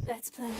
Let's play.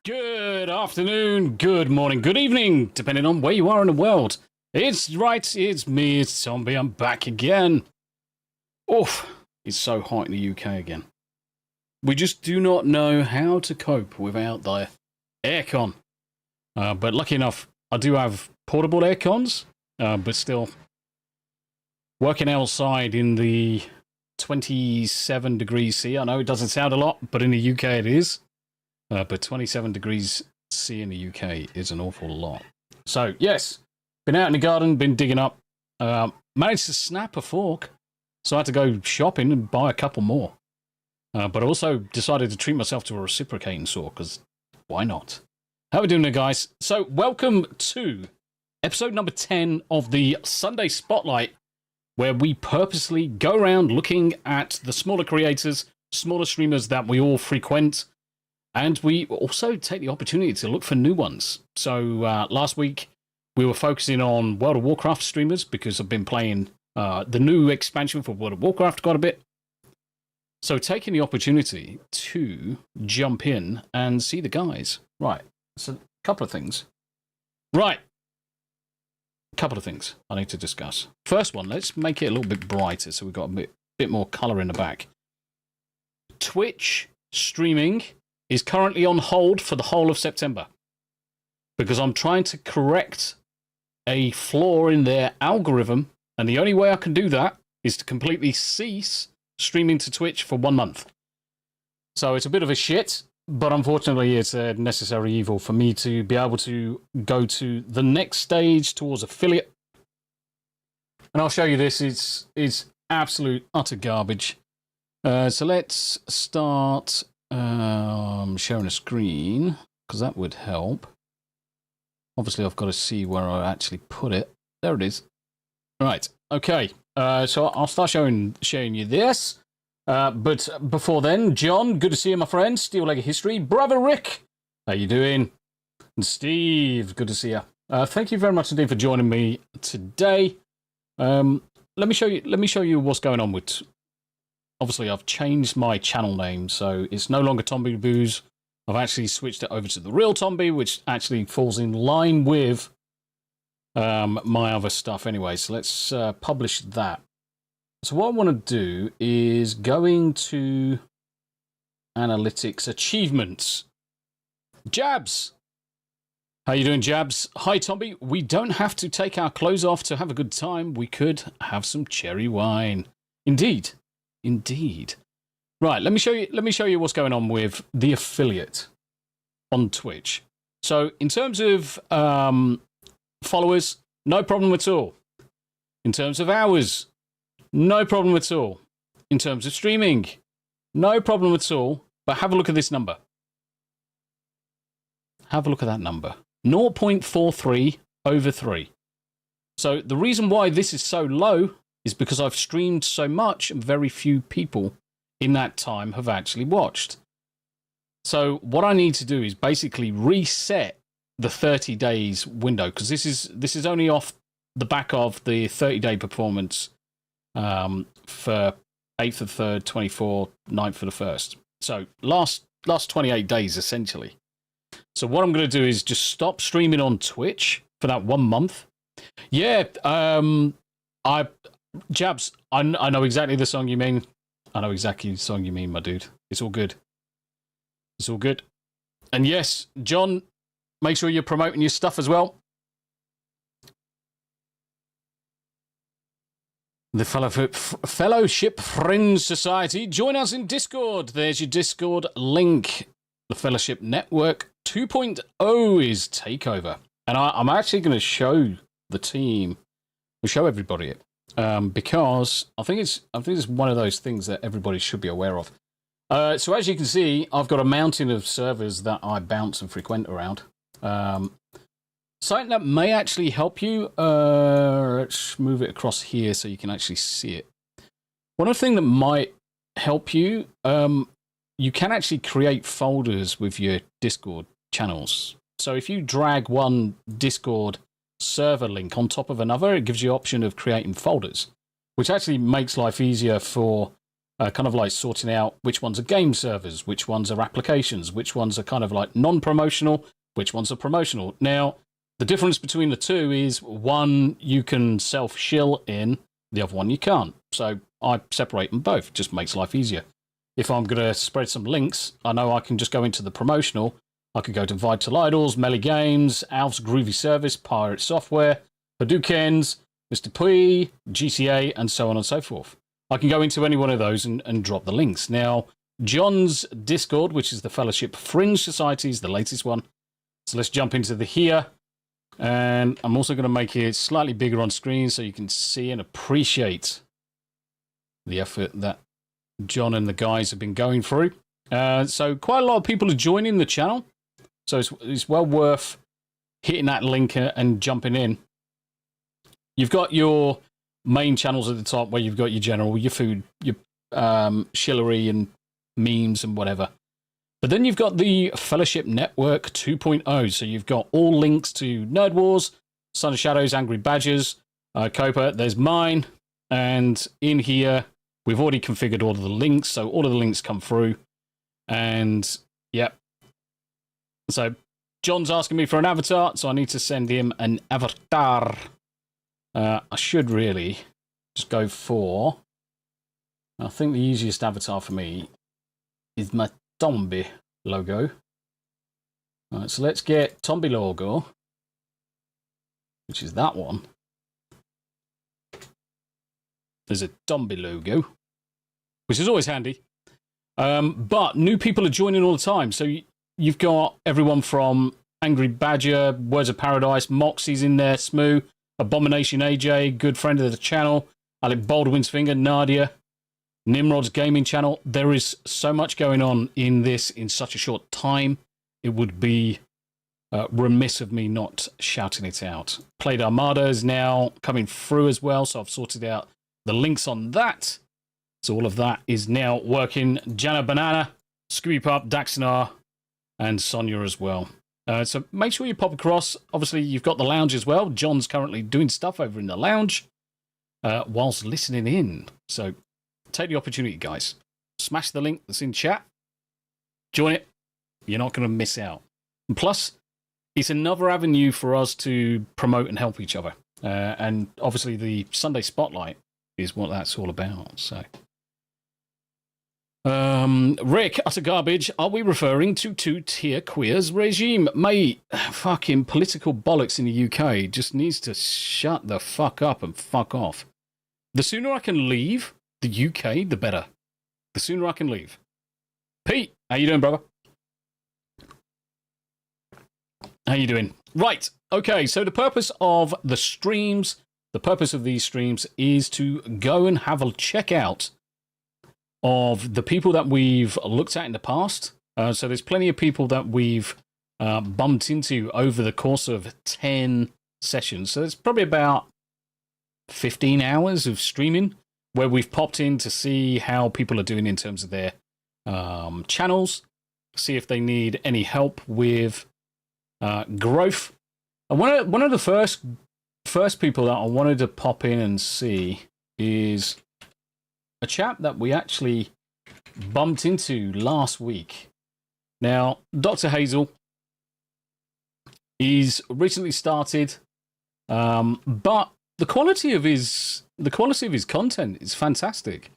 Good afternoon, good morning, good evening, depending on where you are in the world. It's me, it's Tombi, I'm back again. Oof, it's so hot in the UK again. We just do not know how to cope without the aircon. But lucky enough, I do have portable aircons, but still working outside in the 27 degrees C. I know it doesn't sound a lot, but in the UK it is. But 27 degrees C in the UK is an awful lot. So, yes, been out in the garden, been digging up, managed to snap a fork, so I had to go shopping and buy a couple more. But I also decided to treat myself to a reciprocating saw, because why not? How are we doing there, guys? So, welcome to episode number 10 of the Sunday Spotlight, where we purposely go around looking at the smaller creators, smaller streamers that we all frequent. And we also take the opportunity to look for new ones. So last week, we were focusing on World of Warcraft streamers because I've been playing the new expansion for World of Warcraft quite a bit. So taking the opportunity to jump in and see the guys. Right, so a couple of things. Right, a couple of things I need to discuss. First one, let's make it a little bit brighter so we've got a bit more colour in the back. Twitch streaming is currently on hold for the whole of September because I'm trying to correct a flaw in their algorithm, and the only way I can do that is to completely cease streaming to Twitch for 1 month. So it's a bit of a shit, but unfortunately it's a necessary evil for me to be able to go to the next stage towards affiliate. And I'll show you this. It's absolute utter garbage. So let's start sharing a screen, because that would help. Obviously, I've got to see where I actually put it. There it is. Right. Okay. So I'll start sharing you this. But before then, John, good to see you, my friend. Steel Leg of History. Brother Rick, how you doing? And Steve, good to see you. Thank you very much indeed for joining me today. Let me show you what's going on with. Obviously, I've changed my channel name, so it's no longer Tombi Booze. I've actually switched it over to the real Tombi, which actually falls in line with my other stuff anyway. So let's publish that. So what I want to do is going to Analytics Achievements. Jabs! How you doing, Jabs? Hi, Tombi. We don't have to take our clothes off to have a good time. We could have some cherry wine. Indeed. Indeed. Right, let me show you what's going on with the affiliate. on Twitch. So in terms of followers, no problem at all. In terms of hours, no problem at all. In terms of streaming, no problem at all. But have a look at this number. Have a look at that number. 0.43 over 3. So the reason why this is so low is because I've streamed so much and very few people in that time have actually watched. So what I need to do is basically reset the 30 days window, because this is only off the back of the 30-day performance for 8th of the 3rd, 24th, 9th of the 1st. So last 28 days, essentially. So what I'm going to do is just stop streaming on Twitch for that 1 month. Yeah, Jabs, I know exactly the song you mean. I know exactly the song you mean, my dude. It's all good. It's all good. And yes, John, make sure you're promoting your stuff as well. The Fellowship Fringe Society. Join us in Discord. There's your Discord link. The Fellowship Network 2.0 is takeover. And I'm actually going to show the team, we'll show everybody it. Because I think it's one of those things that everybody should be aware of. So as you can see, I've got a mountain of servers that I bounce and frequent around. Something that may actually help you, let's move it across here so you can actually see it. One of the things that might help you, you can actually create folders with your Discord channels. So if you drag one Discord server link on top of another, it gives you the option of creating folders, which actually makes life easier for kind of like sorting out which ones are game servers, which ones are applications, which ones are kind of like non-promotional, which ones are promotional. Now, the difference between the two is one you can self-shill in, the other one you can't. So I separate them both, just makes life easier. If I'm going to spread some links, I know I can just go into the promotional. I could go to Vital Idols, Melee Games, Alf's Groovy Service, Pirate Software, Hadoukens, Mr. P, GCA, and so on and so forth. I can go into any one of those and drop the links. Now, John's Discord, which is the Fellowship Fringe Society, is the latest one. So let's jump into the here. And I'm also going to make it slightly bigger on screen so you can see and appreciate the effort that John and the guys have been going through. So quite a lot of people are joining the channel. So it's well worth hitting that link and jumping in. You've got your main channels at the top where you've got your general, your food, your shillery and memes and whatever. But then you've got the Fellowship Network 2.0. So you've got all links to Nerd Wars, Sun of Shadows, Angry Badgers, Copa. There's mine. And in here, we've already configured all of the links. So all of the links come through. And, yep. So John's asking me for an avatar. So I need to send him an avatar. I should really just go for... I think the easiest avatar for me is my Tombi logo. All right, so let's get Tombi logo, which is that one. There's a Tombi logo, which is always handy. But new people are joining all the time. So you've got everyone from Angry Badger, Words of Paradise, Moxie's in there, Smoo, Abomination AJ, good friend of the channel, Alec Baldwin's Finger, Nadia, Nimrod's gaming channel. There is so much going on in this in such a short time. It would be remiss of me not shouting it out. Played Armada is now coming through as well, so I've sorted out the links on that. So all of that is now working. Jana Banana, Scooby Pup, Daxonar, and Sonia as well. So make sure you pop across. Obviously, you've got the lounge as well. John's currently doing stuff over in the lounge whilst listening in. So take the opportunity, guys. Smash the link that's in chat. Join it. You're not going to miss out. And plus, it's another avenue for us to promote and help each other. And obviously, the Sunday Spotlight is what that's all about. So, Rick, utter garbage. Are we referring to two-tier queers regime? Mate, fucking political bollocks in the UK just needs to shut the fuck up and fuck off. The sooner I can leave the UK, the better. The sooner I can leave. Pete, how you doing, brother? you doing? Right. Okay. So the purpose of the streams, the purpose of these streams is to go and have a check out of the people that we've looked at in the past. So there's plenty of people that we've bumped into over the course of 10 sessions. So it's probably about 15 hours of streaming where we've popped in to see how people are doing in terms of their channels, see if they need any help with growth. And one of the first people that I wanted to pop in and see is a chap that we actually bumped into last week. Now, Dr. Hazel, he's recently started, but the quality of his content is fantastic.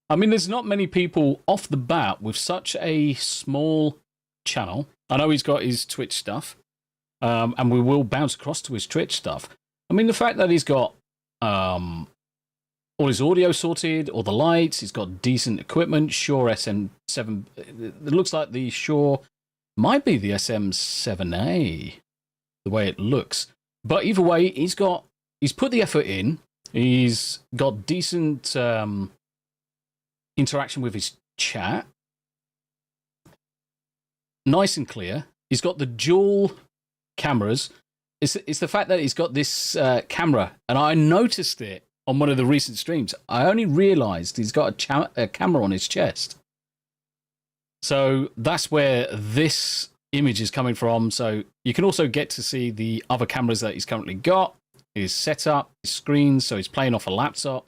I mean, there's not many people off the bat with such a small channel. I know he's got his Twitch stuff, and we will bounce across to his Twitch stuff. I mean, the fact that he's got all his audio sorted, all the lights, he's got decent equipment, Shure SM7. It looks like the Shure might be the SM7A, the way it looks. But either way, he's put the effort in. He's got decent interaction with his chat. Nice and clear. He's got the dual cameras. It's the fact that he's got this camera, and I noticed it on one of the recent streams. I only realized he's got a camera on his chest. So that's where this image is coming from. So you can also get to see the other cameras that he's currently got, his setup, his screen. So he's playing off a laptop.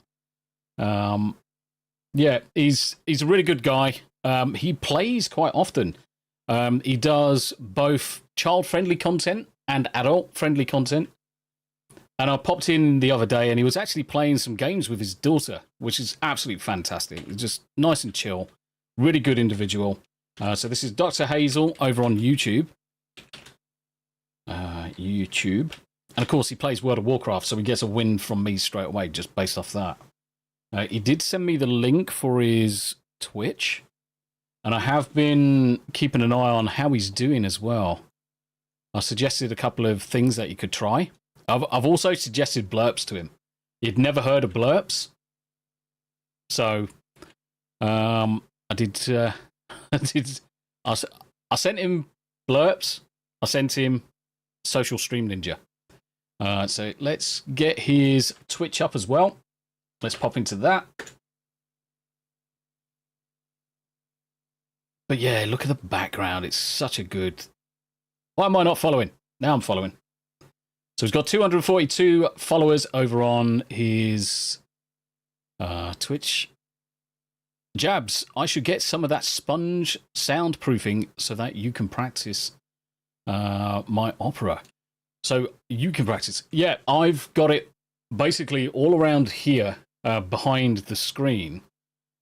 Yeah, he's a really good guy. He plays quite often. He does both child-friendly content and adult-friendly content. And I popped in the other day and he was actually playing some games with his daughter, which is absolutely fantastic. It's just nice and chill. Really good individual. So this is Dr. Hazel over on YouTube. YouTube. And of course he plays World of Warcraft, so he gets a win from me straight away just based off that. He did send me the link for his Twitch. And I have been keeping an eye on how he's doing as well. I suggested a couple of things that you could try. I've also suggested blurps to him. He'd never heard of blurps. So, I sent him blurps. I sent him Social Stream Ninja. So let's get his Twitch up as well. Let's pop into that. But yeah, look at the background. It's such a good... Why am I not following? Now I'm following. So he's got 242 followers over on his Twitch. Jabs, I should get some of that sponge soundproofing so that you can practice my opera. So you can practice. Yeah, I've got it basically all around here behind the screen.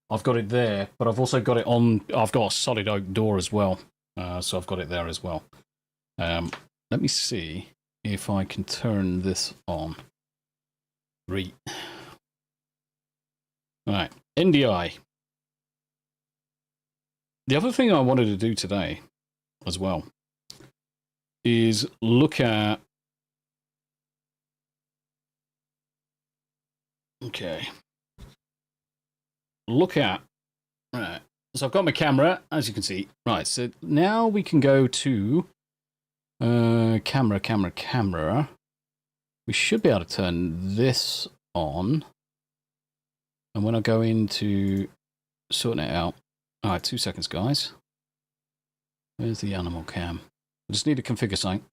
I've got it there, but I've also got it on... I've got a solid oak door as well. So I've got it there as well. Let me see if I can turn this on. Right. Alright, NDI. The other thing I wanted to do today as well is look at... Okay. Look at... Right. So I've got my camera, as you can see. Right, so now we can go to... camera. We should be able to turn this on. And when I go into sorting it out... Alright, 2 seconds, guys. Where's the animal cam? I just need to configure something.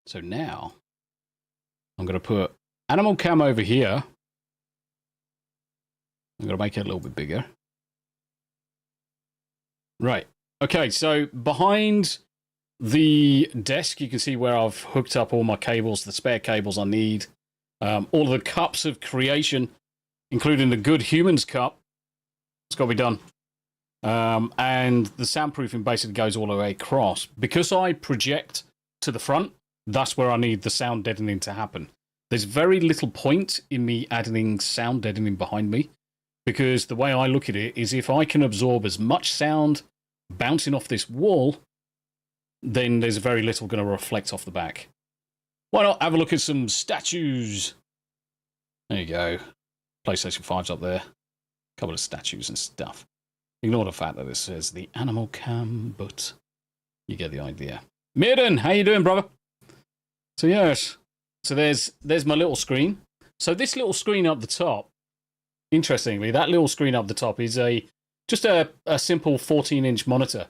So now, I'm going to put animal cam over here. I'm going to make it a little bit bigger. Right. Okay, so behind the desk, you can see where I've hooked up all my cables, the spare cables I need. All of the cups of creation, including the Good Humans cup. It's got to be done. And the soundproofing basically goes all the way across. Because I project to the front, that's where I need the sound deadening to happen. There's very little point in me adding sound deadening behind me, because the way I look at it is if I can absorb as much sound bouncing off this wall, then there's very little going to reflect off the back. Why not have a look at some statues? There you go. PlayStation 5's up there. A couple of statues and stuff. Ignore the fact that this says the animal cam, but you get the idea. Mirren, how you doing, brother? So yes, so there's my little screen. So this little screen up the top, interestingly, that little screen up the top is just a simple 14-inch monitor.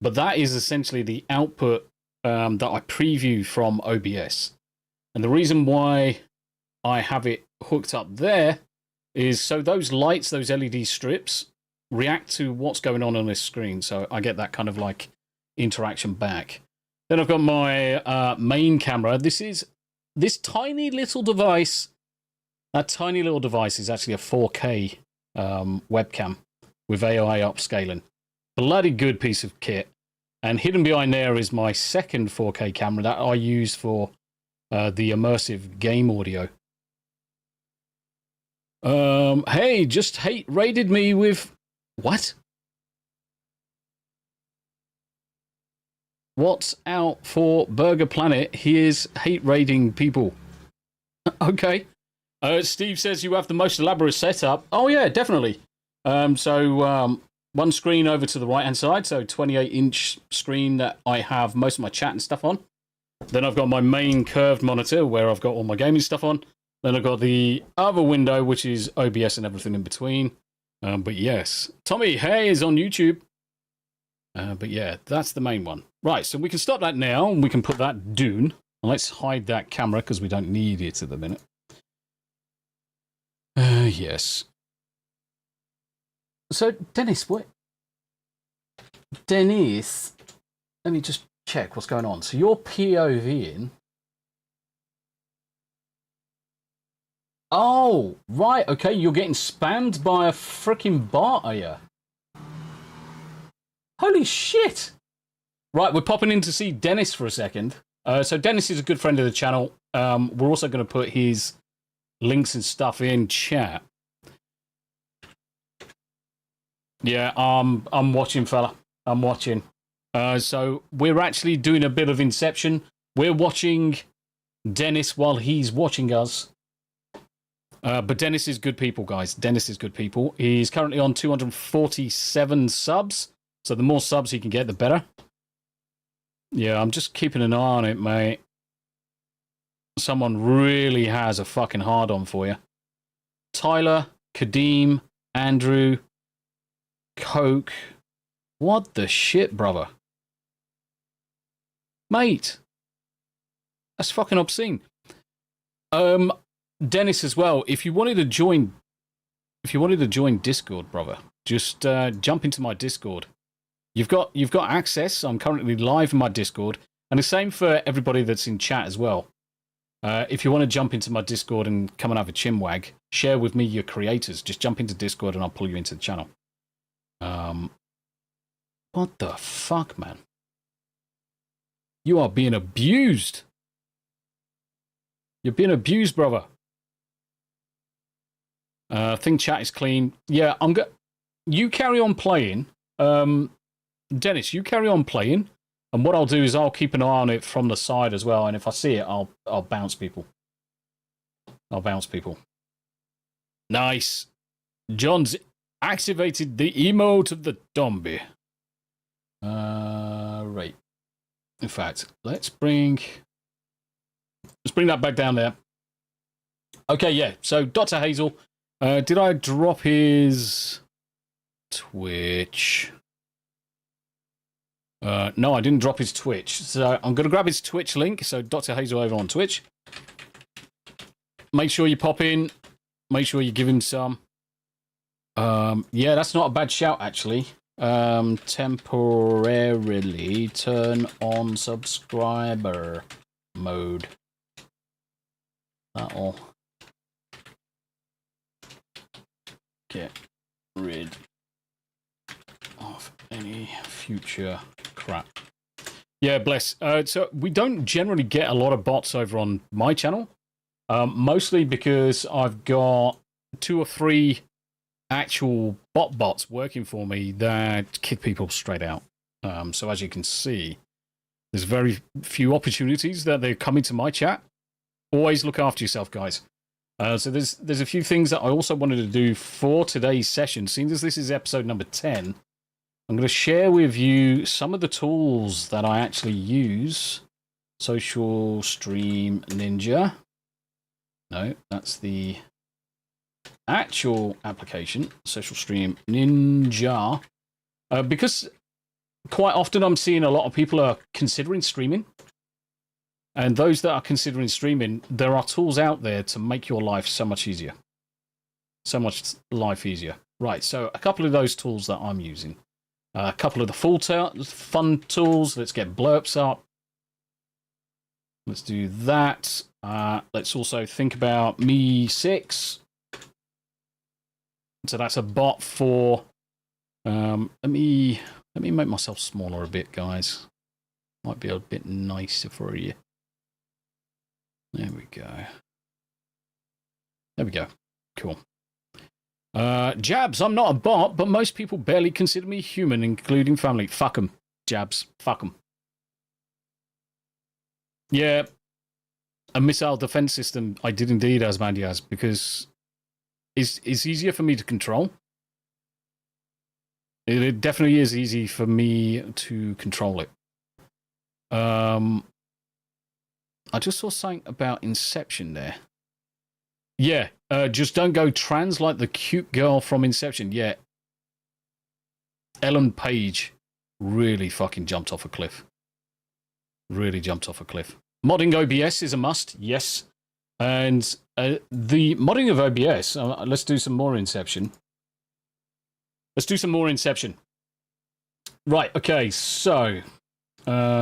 But that is essentially the output that I preview from OBS. And the reason why I have it hooked up there is so those lights, those LED strips, react to what's going on this screen. So I get that kind of like interaction back. Then I've got my main camera. This tiny little device. That tiny little device is actually a 4K webcam with AI upscaling. Bloody good piece of kit. And hidden behind there is my second 4K camera that I use for the immersive game audio. Hey, just raided me with... What? What's out for Burger Planet? He is hate raiding people. Okay. Steve says you have the most elaborate setup. Oh yeah, definitely. So one screen over to the right-hand side, so 28-inch screen that I have most of my chat and stuff on. Then I've got my main curved monitor where I've got all my gaming stuff on. Then I've got the other window, which is OBS and everything in between. But yes, Tommy Hay is on YouTube. But yeah, that's the main one. Right, so we can stop that now, and we can put that down. Let's hide that camera, because we don't need it at the minute. Yes. So, Dennis, what? Dennis, let me just check what's going on. So you're POVing. Oh, right, okay, you're getting spammed by a freaking bot, are you? Holy shit! Right, we're popping in to see Dennis for a second. So Dennis is a good friend of the channel. We're also going to put his links and stuff in chat. Yeah, I'm watching, fella. I'm watching. So we're actually doing a bit of Inception. We're watching Dennis while he's watching us. But Dennis is good people, guys. Dennis is good people. He's currently on 247 subs. So the more subs he can get, the better. Yeah, I'm just keeping an eye on it, mate. Someone really has a fucking hard-on for you. Tyler, Kadeem, Andrew, Coke. What the shit, brother? Mate. That's fucking obscene. Dennis as well, if you wanted to join Discord, brother, just jump into my Discord. You've got access. I'm currently live in my Discord, and the same for everybody that's in chat as well. If you want to jump into my Discord and come and have a chinwag, share with me your creators. Just jump into Discord and I'll pull you into the channel. What the fuck, man? You are being abused. You're being abused, brother. Think chat is clean. Yeah, you carry on playing. Dennis, you carry on playing, and what I'll do is I'll keep an eye on it from the side as well, and if I see it, I'll bounce people. I'll bounce people. Nice. John's activated the emote of the Tombi. Right. In fact, let's bring that back down there. Okay, yeah. So Dr. Hazel, did I drop his Twitch? No, I didn't drop his Twitch. So I'm going to grab his Twitch link. So Dr. Hazel over on Twitch. Make sure you pop in. Make sure you give him some. Yeah, that's not a bad shout, actually. Temporarily turn on subscriber mode. That'll get rid of any future crap. Yeah, bless. So we don't generally get a lot of bots over on my channel, mostly because I've got 2 or 3 actual bots working for me that kick people straight out. So as you can see, there's very few opportunities that they're coming to my chat. Always look after yourself, guys. So there's a few things that I also wanted to do for today's session. Seeing as this is episode number 10, I'm going to share with you some of the tools that I actually use. Social Stream Ninja. No, that's the actual application, Social Stream Ninja. Because quite often I'm seeing a lot of people are considering streaming. And those that are considering streaming, there are tools out there to make your life so much easier. So much life easier. Right, so a couple of those tools that I'm using. A couple of the fun tools. Let's get blurps up. Let's do that. Let's also think about Me6. So that's a bot for... let me make myself smaller a bit, guys. Might be a bit nicer for you. There we go. There we go. Cool. Jabs, I'm not a bot, but most people barely consider me human, including family. Fuck them, Jabs. Fuck them. Yeah, a missile defense system, I did indeed, Asmandias, because it's easier for me to control. It definitely is easy for me to control it. I just saw something about Inception there. Yeah, just don't go trans like the cute girl from Inception. Yeah. Ellen Page really fucking jumped off a cliff. Really jumped off a cliff. Modding OBS is a must, yes. And the modding of OBS, let's do some more Inception. Let's do some more Inception. Right, okay, so let's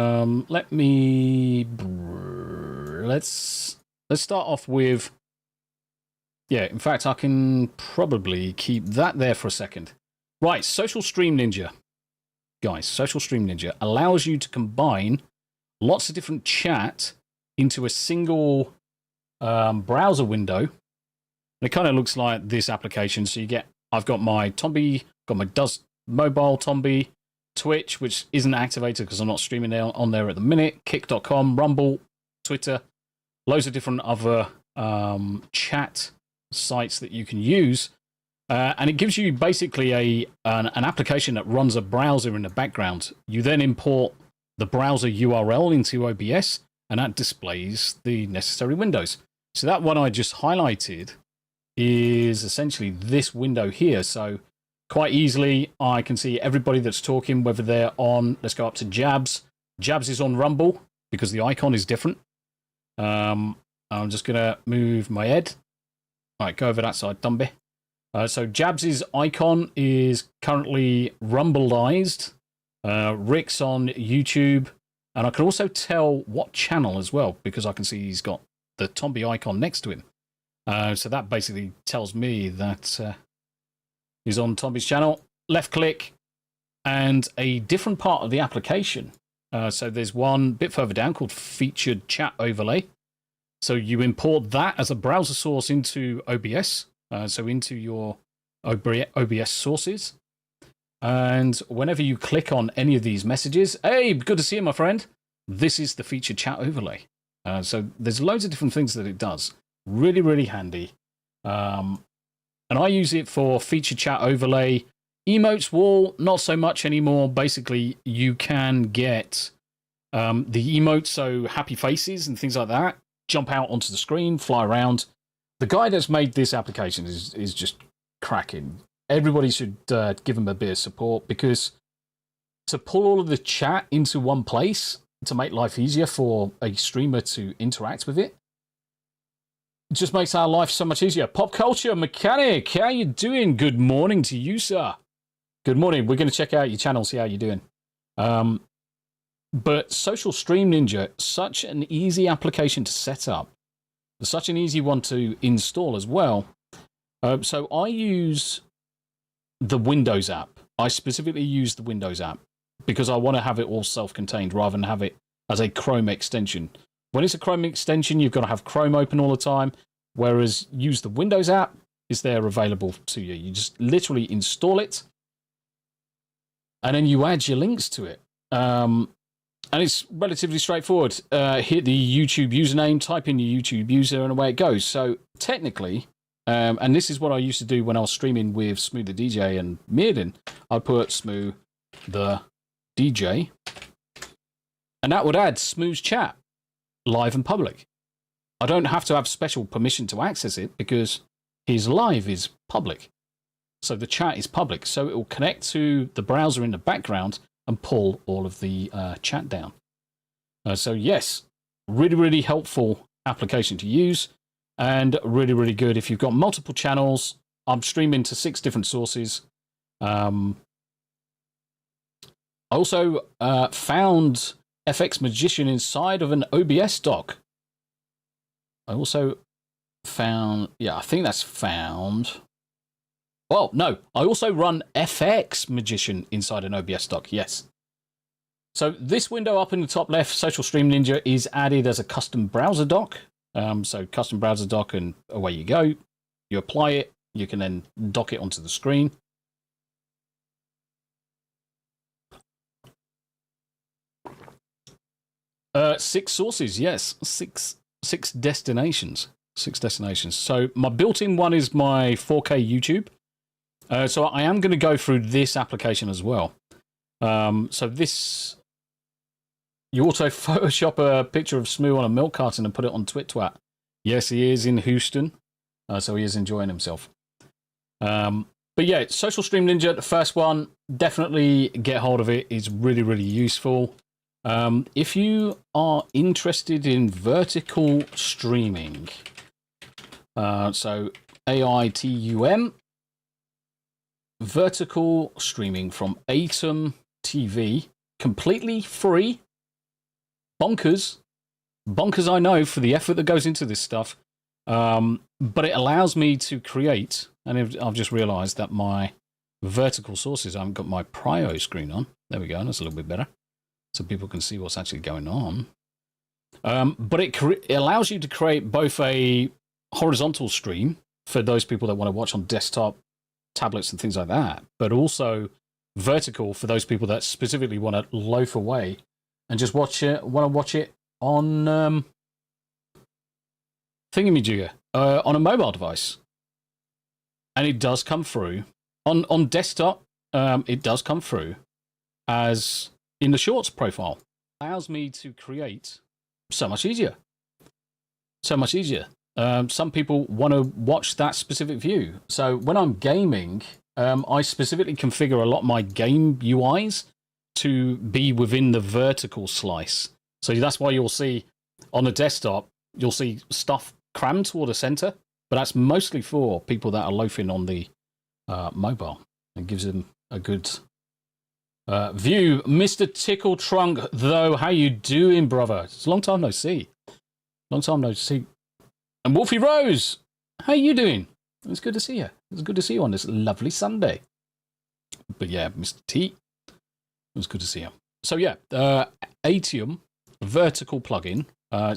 start off with, yeah, in fact, I can probably keep that there for a second. Right, Social Stream Ninja. Guys, Social Stream Ninja allows you to combine lots of different chat into a single browser window. And it kind of looks like this application. So you get, I've got my Tombi, got my mobile Tombi, Twitch, which isn't activated because I'm not streaming on there at the minute, kick.com, Rumble, Twitter, loads of different other chat sites that you can use. And it gives you basically an application that runs a browser in the background. You then import the browser URL into OBS, and that displays the necessary windows. So that one I just highlighted is essentially this window here. So quite easily, I can see everybody that's talking, whether they're on, let's go up to Jabs. Jabs is on Rumble because the icon is different. I'm just going to move my head. All right, go over that side, Tombi. So Jabs' icon is currently Rumbleized. Rick's on YouTube. And I can also tell what channel as well, because I can see he's got the Tombi icon next to him. So that basically tells me that he's on Tombi's channel. Left click, and a different part of the application. So there's one bit further down called Featured Chat Overlay. So you import that as a browser source into OBS. So into your OBS sources. And whenever you click on any of these messages, hey, good to see you, my friend. This is the Featured Chat Overlay. So there's loads of different things that it does. Really, really handy. And I use it for Featured Chat Overlay. Emotes wall, not so much anymore. Basically, you can get the emotes, so happy faces and things like that, jump out onto the screen, fly around. The guy that's made this application is just cracking. Everybody should give him a bit of support, because to pull all of the chat into one place to make life easier for a streamer to interact with it just makes our life so much easier. Pop Culture Mechanic, how you doing? Good morning to you, sir. Good morning. We're going to check out your channel, see how you're doing. But Social Stream Ninja, such an easy application to set up. Such an easy one to install as well. So I use the Windows app. I specifically use the Windows app because I want to have it all self-contained rather than have it as a Chrome extension. When it's a Chrome extension, you've got to have Chrome open all the time, whereas use the Windows app is there available to you. You just literally install it, and then you add your links to it. And it's relatively straightforward. Hit the YouTube username, type in your YouTube user, and away it goes. So technically, and this is what I used to do when I was streaming with Smooth the DJ and Meerden, I'd put Smooth the DJ, and that would add Smooth's chat live and public. I don't have to have special permission to access it because his live is public. So the chat is public. So it will connect to the browser in the background and pull all of the chat down. So yes, really, really helpful application to use, and really, really good if you've got multiple channels. I'm streaming to 6 different sources. I also found FX Magician inside of an OBS dock. I also found, I think that's found. Well, no, I also run FX Magician inside an OBS dock, yes. So this window up in the top left, Social Stream Ninja, is added as a custom browser dock. So custom browser dock, and away you go. You apply it, you can then dock it onto the screen. Six sources, yes. Six destinations. 6 destinations. So my built-in one is my 4K YouTube. So I am going to go through this application as well. So this, you also Photoshop a picture of Smoo on a milk carton and put it on TwitTwat. Yes, he is in Houston, so he is enjoying himself. But yeah, Social Stream Ninja, the first one, definitely get hold of it. It's really, really useful. If you are interested in vertical streaming, so AITUM, vertical streaming from Atom TV, completely free. Bonkers. Bonkers, I know, for the effort that goes into this stuff. But it allows me to create, and I've just realized that my vertical sources, I haven't got my Prio screen on. There we go, that's a little bit better. So people can see what's actually going on. But it allows you to create both a horizontal stream for those people that want to watch on desktop, tablets and things like that, but also vertical for those people that specifically want to loaf away and just want to watch it on thingamajigger, on a mobile device. And it does come through on desktop. It does come through as in the Shorts profile. Allows me to create so much easier. So much easier. Some people want to watch that specific view. So when I'm gaming, I specifically configure a lot of my game UIs to be within the vertical slice. So that's why you'll see on the desktop, you'll see stuff crammed toward the center, but that's mostly for people that are loafing on the mobile. It gives them a good view. Mr. Tickle Trunk, though, how you doing, brother? It's a long time no see. Long time no see. And Wolfie Rose, how you doing? It's good to see you. It's good to see you on this lovely Sunday. But yeah, Mr. T, it was good to see you. So yeah, Atium vertical plugin.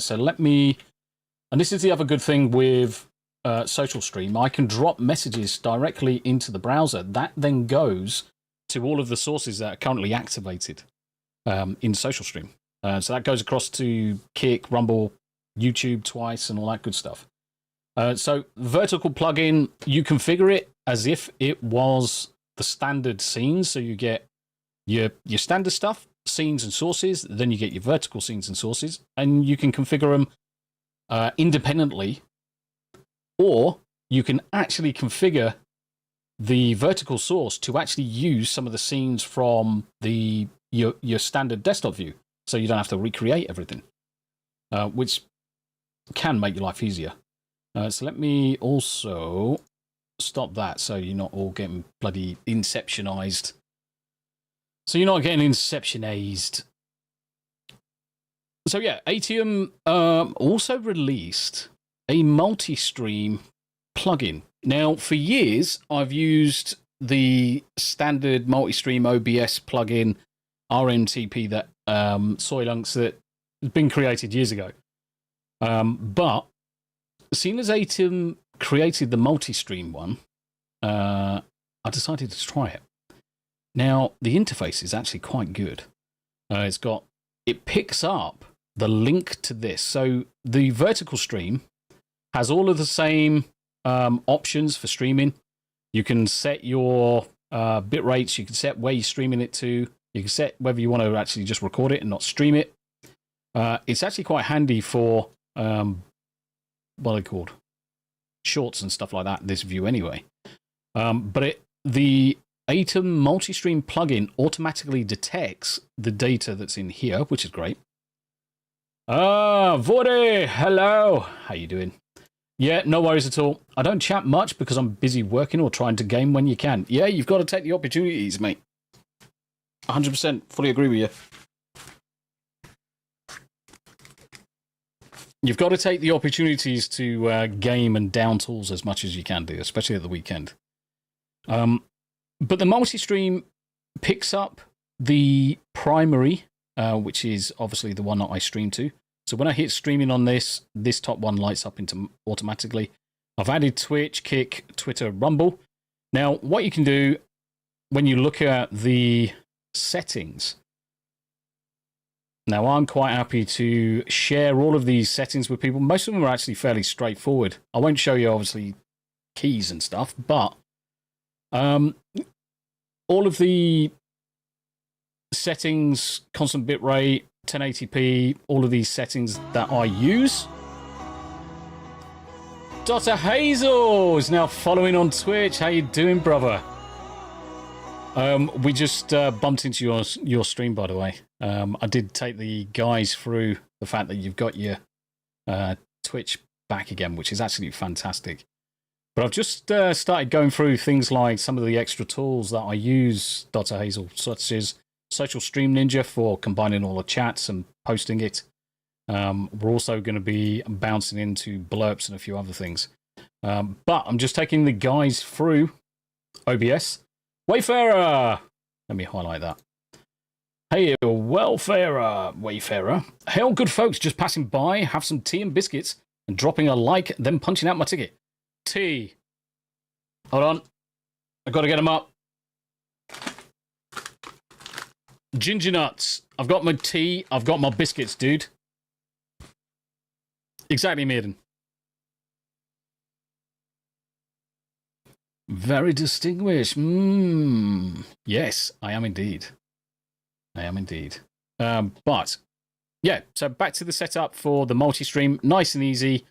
So let me, and this is the other good thing with Social Stream. I can drop messages directly into the browser. That then goes to all of the sources that are currently activated in Social Stream. So that goes across to Kick, Rumble, YouTube twice, and all that good stuff. So vertical plugin, you configure it as if it was the standard scenes. So you get your standard stuff, scenes and sources, then you get your vertical scenes and sources, and you can configure them independently, or you can actually configure the vertical source to actually use some of the scenes from your standard desktop view, so you don't have to recreate everything, which can make your life easier. So let me also stop that so you're not all getting bloody inceptionized. So you're not getting inceptionized. So yeah, Atium also released a multi-stream plugin. Now, for years, I've used the standard multi-stream OBS plugin RMTP that Soylunks that has been created years ago. But seeing as Atom created the multi-stream one, I decided to try it. Now, the interface is actually quite good. It picks up the link to this. So the vertical stream has all of the same options for streaming. You can set your bit rates. You can set where you're streaming it to. You can set whether you want to actually just record it and not stream it. It's actually quite handy for, what are they called? Shorts and stuff like that, this view anyway. But the Atom multi-stream plugin automatically detects the data that's in here, which is great. Vore, hello. How you doing? Yeah, no worries at all. I don't chat much because I'm busy working or trying to game when you can. Yeah, you've got to take the opportunities, mate. 100% fully agree with you. You've got to take the opportunities to game and down tools as much as you can do, especially at the weekend. But the multi-stream picks up the primary, which is obviously the one that I stream to. So when I hit streaming on this top one lights up into automatically. I've added Twitch, Kick, Twitter, Rumble. Now, what you can do when you look at the settings. Now, I'm quite happy to share all of these settings with people. Most of them are actually fairly straightforward. I won't show you, obviously, keys and stuff, but all of the settings, constant bitrate, 1080p, all of these settings that I use. Dr. Hazel is now following on Twitch. How you doing, brother? We just bumped into your stream, by the way. I did take the guys through the fact that you've got your Twitch back again, which is absolutely fantastic. But I've just started going through things like some of the extra tools that I use, Dr. Hazel, such as Social Stream Ninja for combining all the chats and posting it. We're also going to be bouncing into blurps and a few other things. But I'm just taking the guys through OBS. Wayfarer! Let me highlight that. Hey, Wayfarer. Hail, good folks, just passing by, have some tea and biscuits, and dropping a like, then punching out my ticket. Tea. Hold on. I've got to get them up. Ginger nuts. I've got my tea. I've got my biscuits, dude. Exactly, Maiden. Very distinguished. Yes, I am indeed. But, yeah, so back to the setup for the multi-stream. Nice and easy.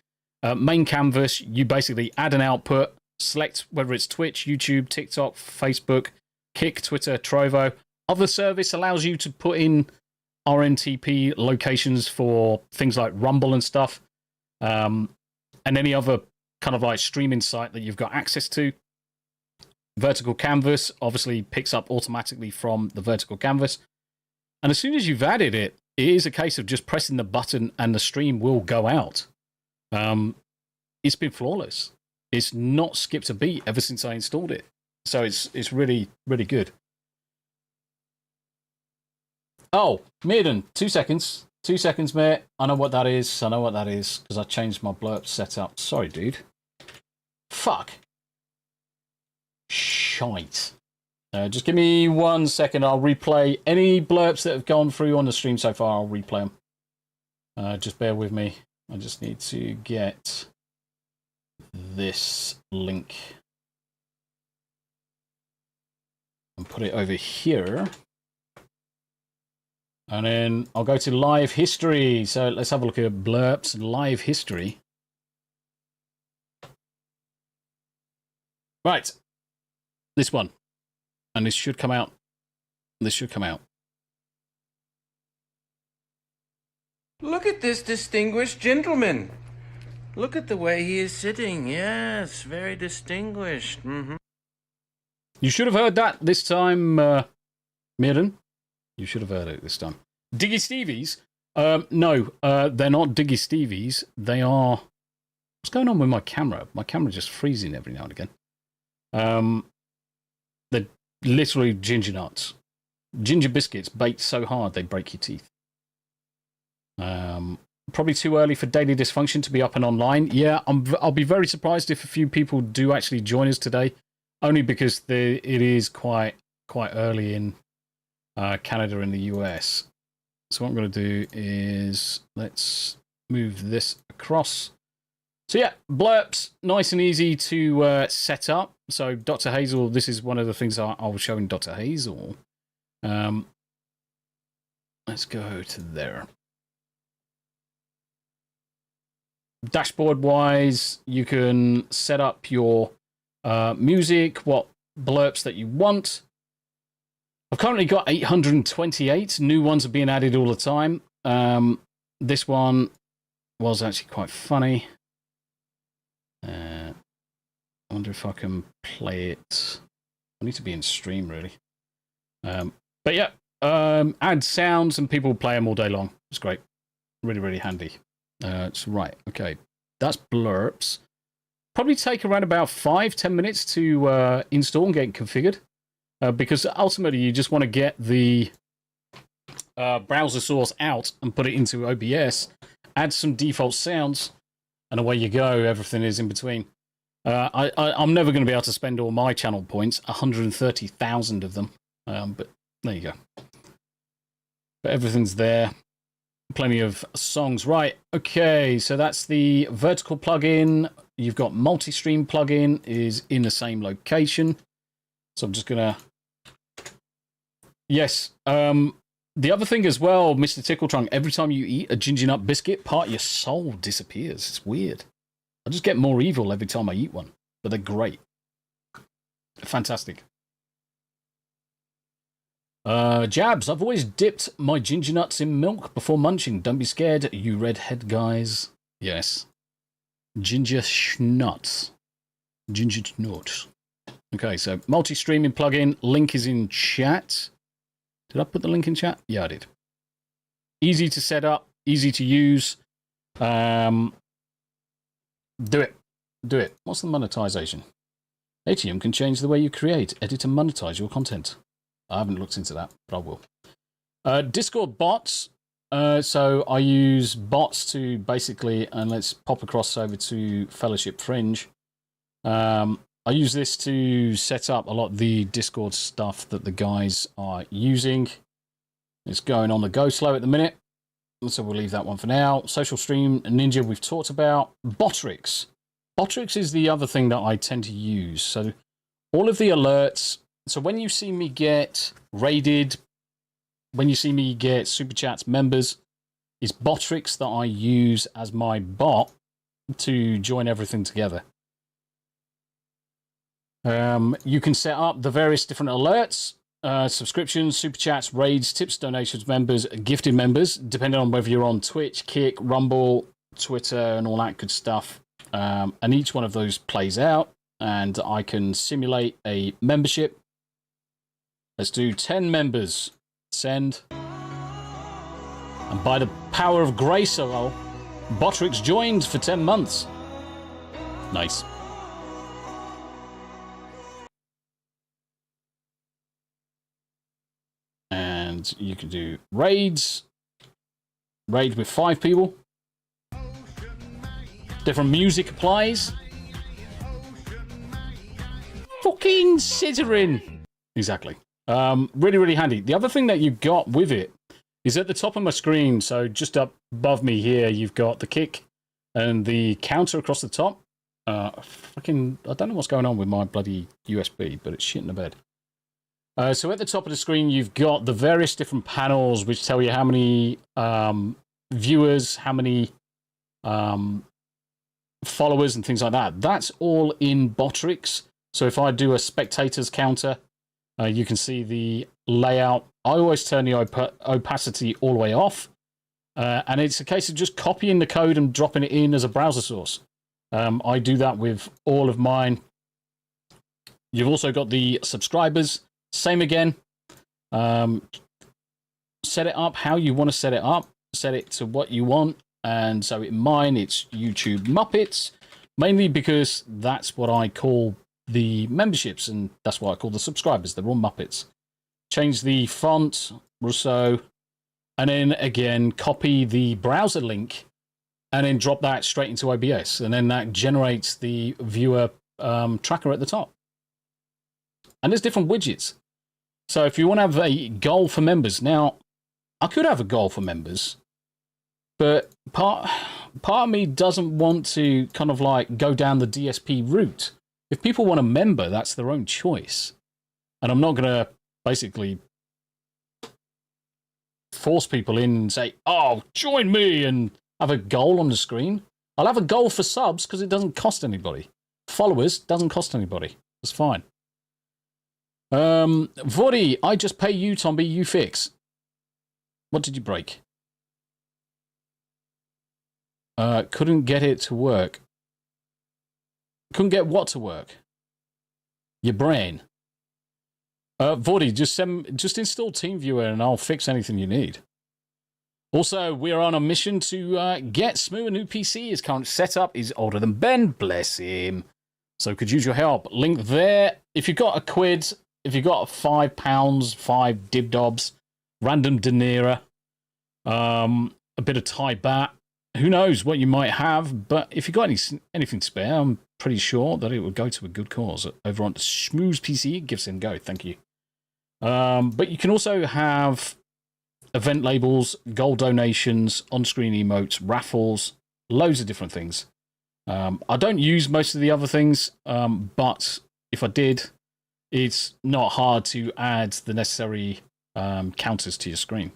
Main canvas, you basically add an output, select whether it's Twitch, YouTube, TikTok, Facebook, Kick, Twitter, Trovo. Other service allows you to put in RNTP locations for things like Rumble and stuff, and any other kind of like streaming site that you've got access to. Vertical canvas obviously picks up automatically from the vertical canvas. And as soon as you've added it, it is a case of just pressing the button and the stream will go out. It's been flawless. It's not skipped a beat ever since I installed it. So it's really, really good. Oh, Maiden, 2 seconds. 2 seconds, mate. I know what that is. Because I changed my blurb setup. Sorry, dude. Fuck. Shite. Just give me 1 second. I'll replay any blurbs that have gone through on the stream so far. I'll replay them. Just bear with me. I just need to get this link and put it over here. And then I'll go to live history. So let's have a look at blurps and live history. Right. This one. And this should come out. Look at this distinguished gentleman. Look at the way he is sitting. Yes, very distinguished. You should have heard that this time, Mirren. You should have heard it this time. Diggy Stevies? No, they're not Diggy Stevies. They are... What's going on with my camera? My camera just freezing every now and again. They're literally ginger nuts. Ginger biscuits baked so hard they break your teeth. Probably too early for Daily Dysfunction to be up and online. Yeah, I'll be very surprised if a few people do actually join us today, only because it is quite early in Canada and the US. So what I'm going to do is let's move this across. So yeah, blurps, nice and easy to set up. So Dr. Hazel, this is one of the things I'll show in Dr. Hazel. Let's go to there. Dashboard wise, you can set up your music, what blurps that you want. I've currently got 828. New ones are being added all the time. This one was actually quite funny. I wonder if I can play it. I need to be in stream, really. But yeah, add sounds and people play them all day long. It's great. Really, really handy. It's right. Okay. That's blurps. Probably take around about 5-10 minutes to install and get configured. Because ultimately you just want to get the browser source out and put it into OBS, add some default sounds, and away you go. Everything is in between. I'm never going to be able to spend all my channel points, 130,000 of them. But there you go. But everything's there. Plenty of songs. Right, okay, so that's the vertical plugin. You've got multi-stream plugin is in the same location. So I'm just going to... Yes, the other thing as well, Mr. Tickletrunk, every time you eat a ginger nut biscuit, part of your soul disappears. It's weird. I just get more evil every time I eat one. But they're great. Fantastic. Jabs, I've always dipped my ginger nuts in milk before munching. Don't be scared, you redhead guys. Yes. Ginger schnuts. Ginger nuts. Okay, so multi-streaming plugin. Link is in chat. Did I put the link in chat? Yeah, I did. Easy to set up. Easy to use. Do it. Do it. What's the monetization? ATM can change the way you create, edit, and monetize your content. I haven't looked into that, but I will. Discord bots. So I use bots to basically, and let's pop across over to Fellowship Fringe. I use this to set up a lot of the Discord stuff that the guys are using. It's going on the go slow at the minute, so we'll leave that one for now. Social Stream Ninja we've talked about. Botrix. Botrix is the other thing that I tend to use. So all of the alerts. So when you see me get raided, when you see me get Super Chats members, it's Botrix that I use as my bot to join everything together. You can set up the various different alerts, subscriptions, Super Chats, raids, tips, donations, members, gifted members, depending on whether you're on Twitch, Kick, Rumble, Twitter, and all that good stuff. And each one of those plays out, and I can simulate a membership. Let's do 10 members. Send. And by the power of grace, Botrix joined for 10 months. Nice. And you can do raids. Raid with 5 people. Different music applies. Fucking sittering. Exactly. Really, really handy. The other thing that you've got with it is at the top of my screen. So just up above me here, you've got the kick and the counter across the top. I don't know what's going on with my bloody USB, but it's shit in the bed. So at the top of the screen, you've got the various different panels which tell you how many viewers, how many followers and things like that. That's all in Botrix. So if I do a spectators counter, you can see the layout. I always turn the opacity all the way off. And it's a case of just copying the code and dropping it in as a browser source. I do that with all of mine. You've also got the subscribers. Same again. Set it up how you want to set it up. Set it to what you want. And so in mine, it's YouTube Muppets. Mainly because that's what I call the memberships, and that's why I call the subscribers. They're all Muppets. Change the font, Rousseau, and then again, copy the browser link and then drop that straight into OBS. And then that generates the viewer tracker at the top. And there's different widgets. So if you want to have a goal for members, now, I could have a goal for members, but part of me doesn't want to kind of like go down the DSP route. If people want a member, that's their own choice. And I'm not going to basically force people in and say, oh, join me, and have a goal on the screen. I'll have a goal for subs because it doesn't cost anybody. Followers doesn't cost anybody. It's fine. Vordy, I just pay you, Tombi, you fix. What did you break? Couldn't get it to work. Couldn't get what to work? Your brain. Vordy, just install TeamViewer and I'll fix anything you need. Also, we're on a mission to get Smoo a new PC. His current setup is older than Ben. Bless him. So could use your help. Link there. If you've got a quid, if you've got £5, 5 dibdobs, random dinera, a bit of Thai baht, who knows what you might have, but if you've got anything spare, I'm pretty sure that it would go to a good cause. Over on Smoo's PC, give him go, thank you. But you can also have event labels, gold donations, on-screen emotes, raffles, loads of different things. I don't use most of the other things, but if I did, it's not hard to add the necessary counters to your screen.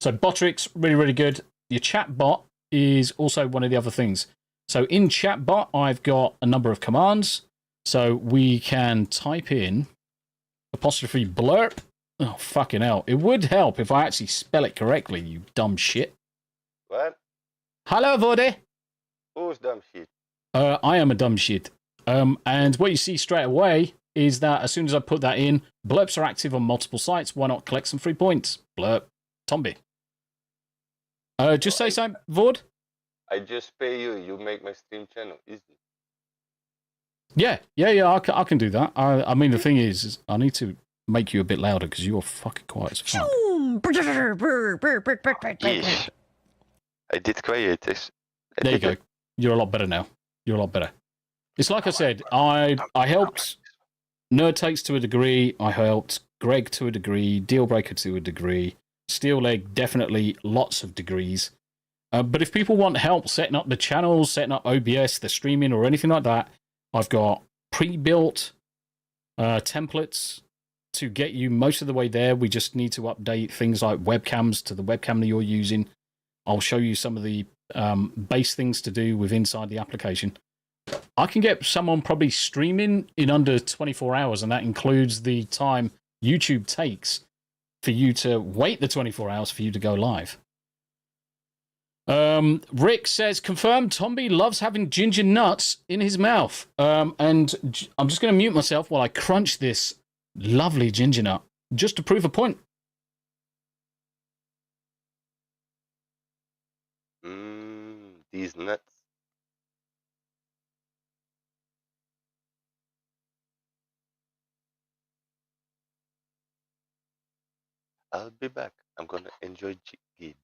So Botrix, really, really good. Your chat bot is also one of the other things. So in chatbot, I've got a number of commands. So we can type in apostrophe blurp. Oh, fucking hell. It would help if I actually spell it correctly, you dumb shit. What? Hello, Vode. Who's dumb shit? I am a dumb shit. And what you see straight away is that as soon as I put that in, blurps are active on multiple sites. Why not collect some free points? Blurp. Tombi. Just say something, Vord. I just pay you. You make my stream channel easy. Yeah. I can do that. I mean, the thing is I need to make you a bit louder because you're fucking quiet as fuck. Yes. I did quiet this. There you go. You're a lot better now. You're a lot better. It's like I said, I helped Nerd Takes to a degree. I helped Greg to a degree. Dealbreaker to a degree. Steel Leg, definitely lots of degrees. But if people want help setting up the channels, setting up OBS, the streaming, or anything like that, I've got pre-built templates to get you most of the way there. We just need to update things like webcams to the webcam that you're using. I'll show you some of the base things to do with inside the application. I can get someone probably streaming in under 24 hours, and that includes the time YouTube takes for you to wait the 24 hours for you to go live. Rick says, confirmed Tombi loves having ginger nuts in his mouth. And I'm just going to mute myself while I crunch this lovely ginger nut, just to prove a point. These nuts. I'll be back. I'm gonna enjoy Gid.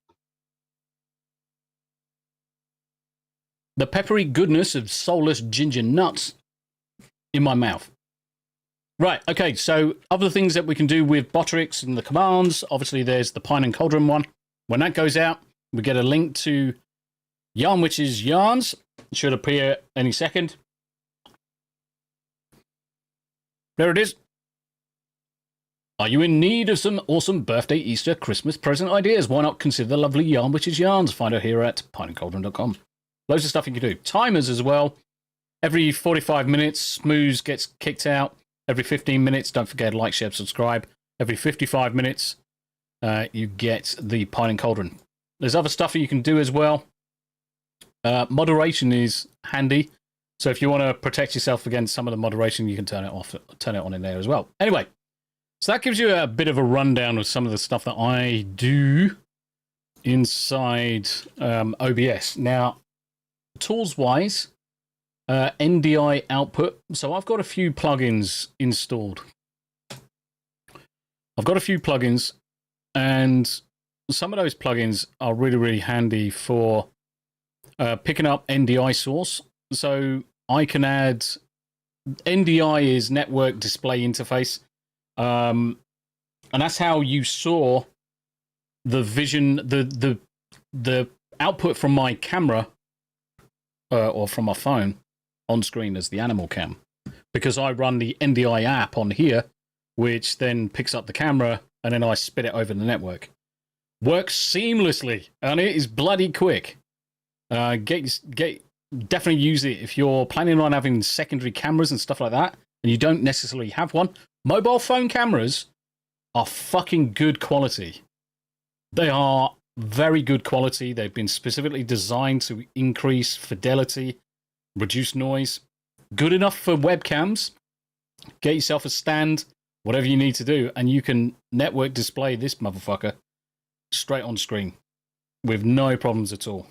The peppery goodness of soulless ginger nuts in my mouth. Right, okay, so other things that we can do with Botrix and the commands. Obviously, there's the Pine and Cauldron one. When that goes out, we get a link to Yarn Witch's Yarns. It should appear any second. There it is. Are you in need of some awesome birthday, Easter, Christmas present ideas? Why not consider the lovely Yarn Witch's Yarns? Find out here at pineandcauldron.com. Loads of stuff you can do. Timers as well. Every 45 minutes, Smooze gets kicked out. Every 15 minutes, don't forget to like, share, subscribe. Every 55 minutes, you get the Pine and Cauldron. There's other stuff that you can do as well. Moderation is handy. So if you want to protect yourself against some of the moderation, you can turn it off, turn it on in there as well. Anyway, so that gives you a bit of a rundown of some of the stuff that I do inside OBS. Now, tools-wise, NDI output. So I've got a few plugins installed. I've got a few plugins, and some of those plugins are really, really handy for picking up NDI source. So I can add NDI is network display interface, and that's how you saw the vision, the output from my camera or from my phone on screen as the animal cam, because I run the NDI app on here, which then picks up the camera and then I spit it over the network. Works seamlessly, and it is bloody quick. Definitely use it if you're planning on having secondary cameras and stuff like that, and you don't necessarily have one. Mobile phone cameras are fucking good quality. They are very good quality. They've been specifically designed to increase fidelity, reduce noise. Good enough for webcams. Get yourself a stand, whatever you need to do, and you can network display this motherfucker straight on screen with no problems at all.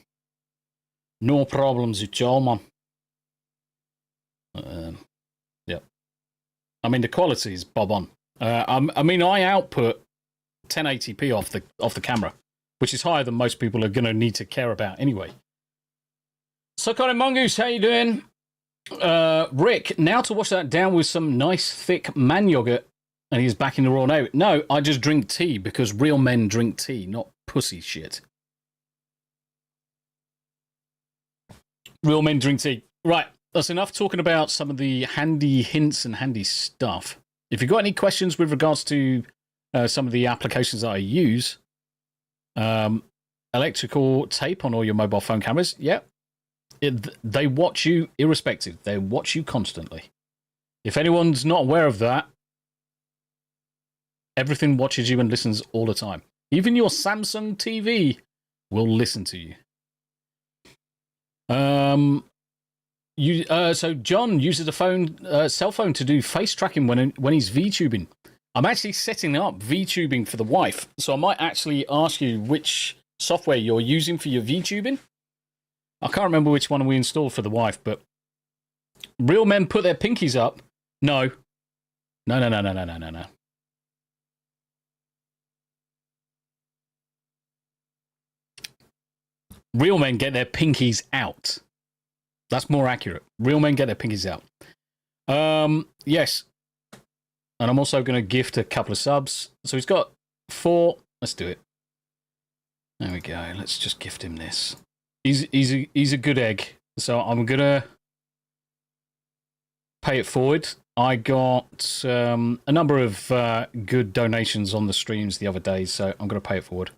No problems at all, man. Yeah. I mean, the quality is bob on. I mean, I output 1080p off the camera, which is higher than most people are going to need to care about anyway. So, Colin Mongoose, how you doing? Rick, now to wash that down with some nice thick man yogurt, and he's back in the raw now. No, I just drink tea because real men drink tea, not pussy shit. Real men drink tea. Right, that's enough talking about some of the handy hints and handy stuff. If you've got any questions with regards to some of the applications that I use, electrical tape on all your mobile phone cameras, yeah, they watch you irrespective. They watch you constantly. If anyone's not aware of that, everything watches you and listens all the time. Even your Samsung TV will listen to you. So John uses a cell phone to do face tracking when he's VTubing. I'm actually setting up VTubing for the wife, so I might actually ask you which software you're using for your VTubing. I can't remember which one we installed for the wife, but real men put their pinkies up. No. No. Real men get their pinkies out. That's more accurate. Real men get their pinkies out. Yes. And I'm also going to gift a couple of subs. So he's got 4. Let's do it. There we go. Let's just gift him this. He's a good egg. So I'm going to pay it forward. I got a number of good donations on the streams the other day, so I'm going to pay it forward.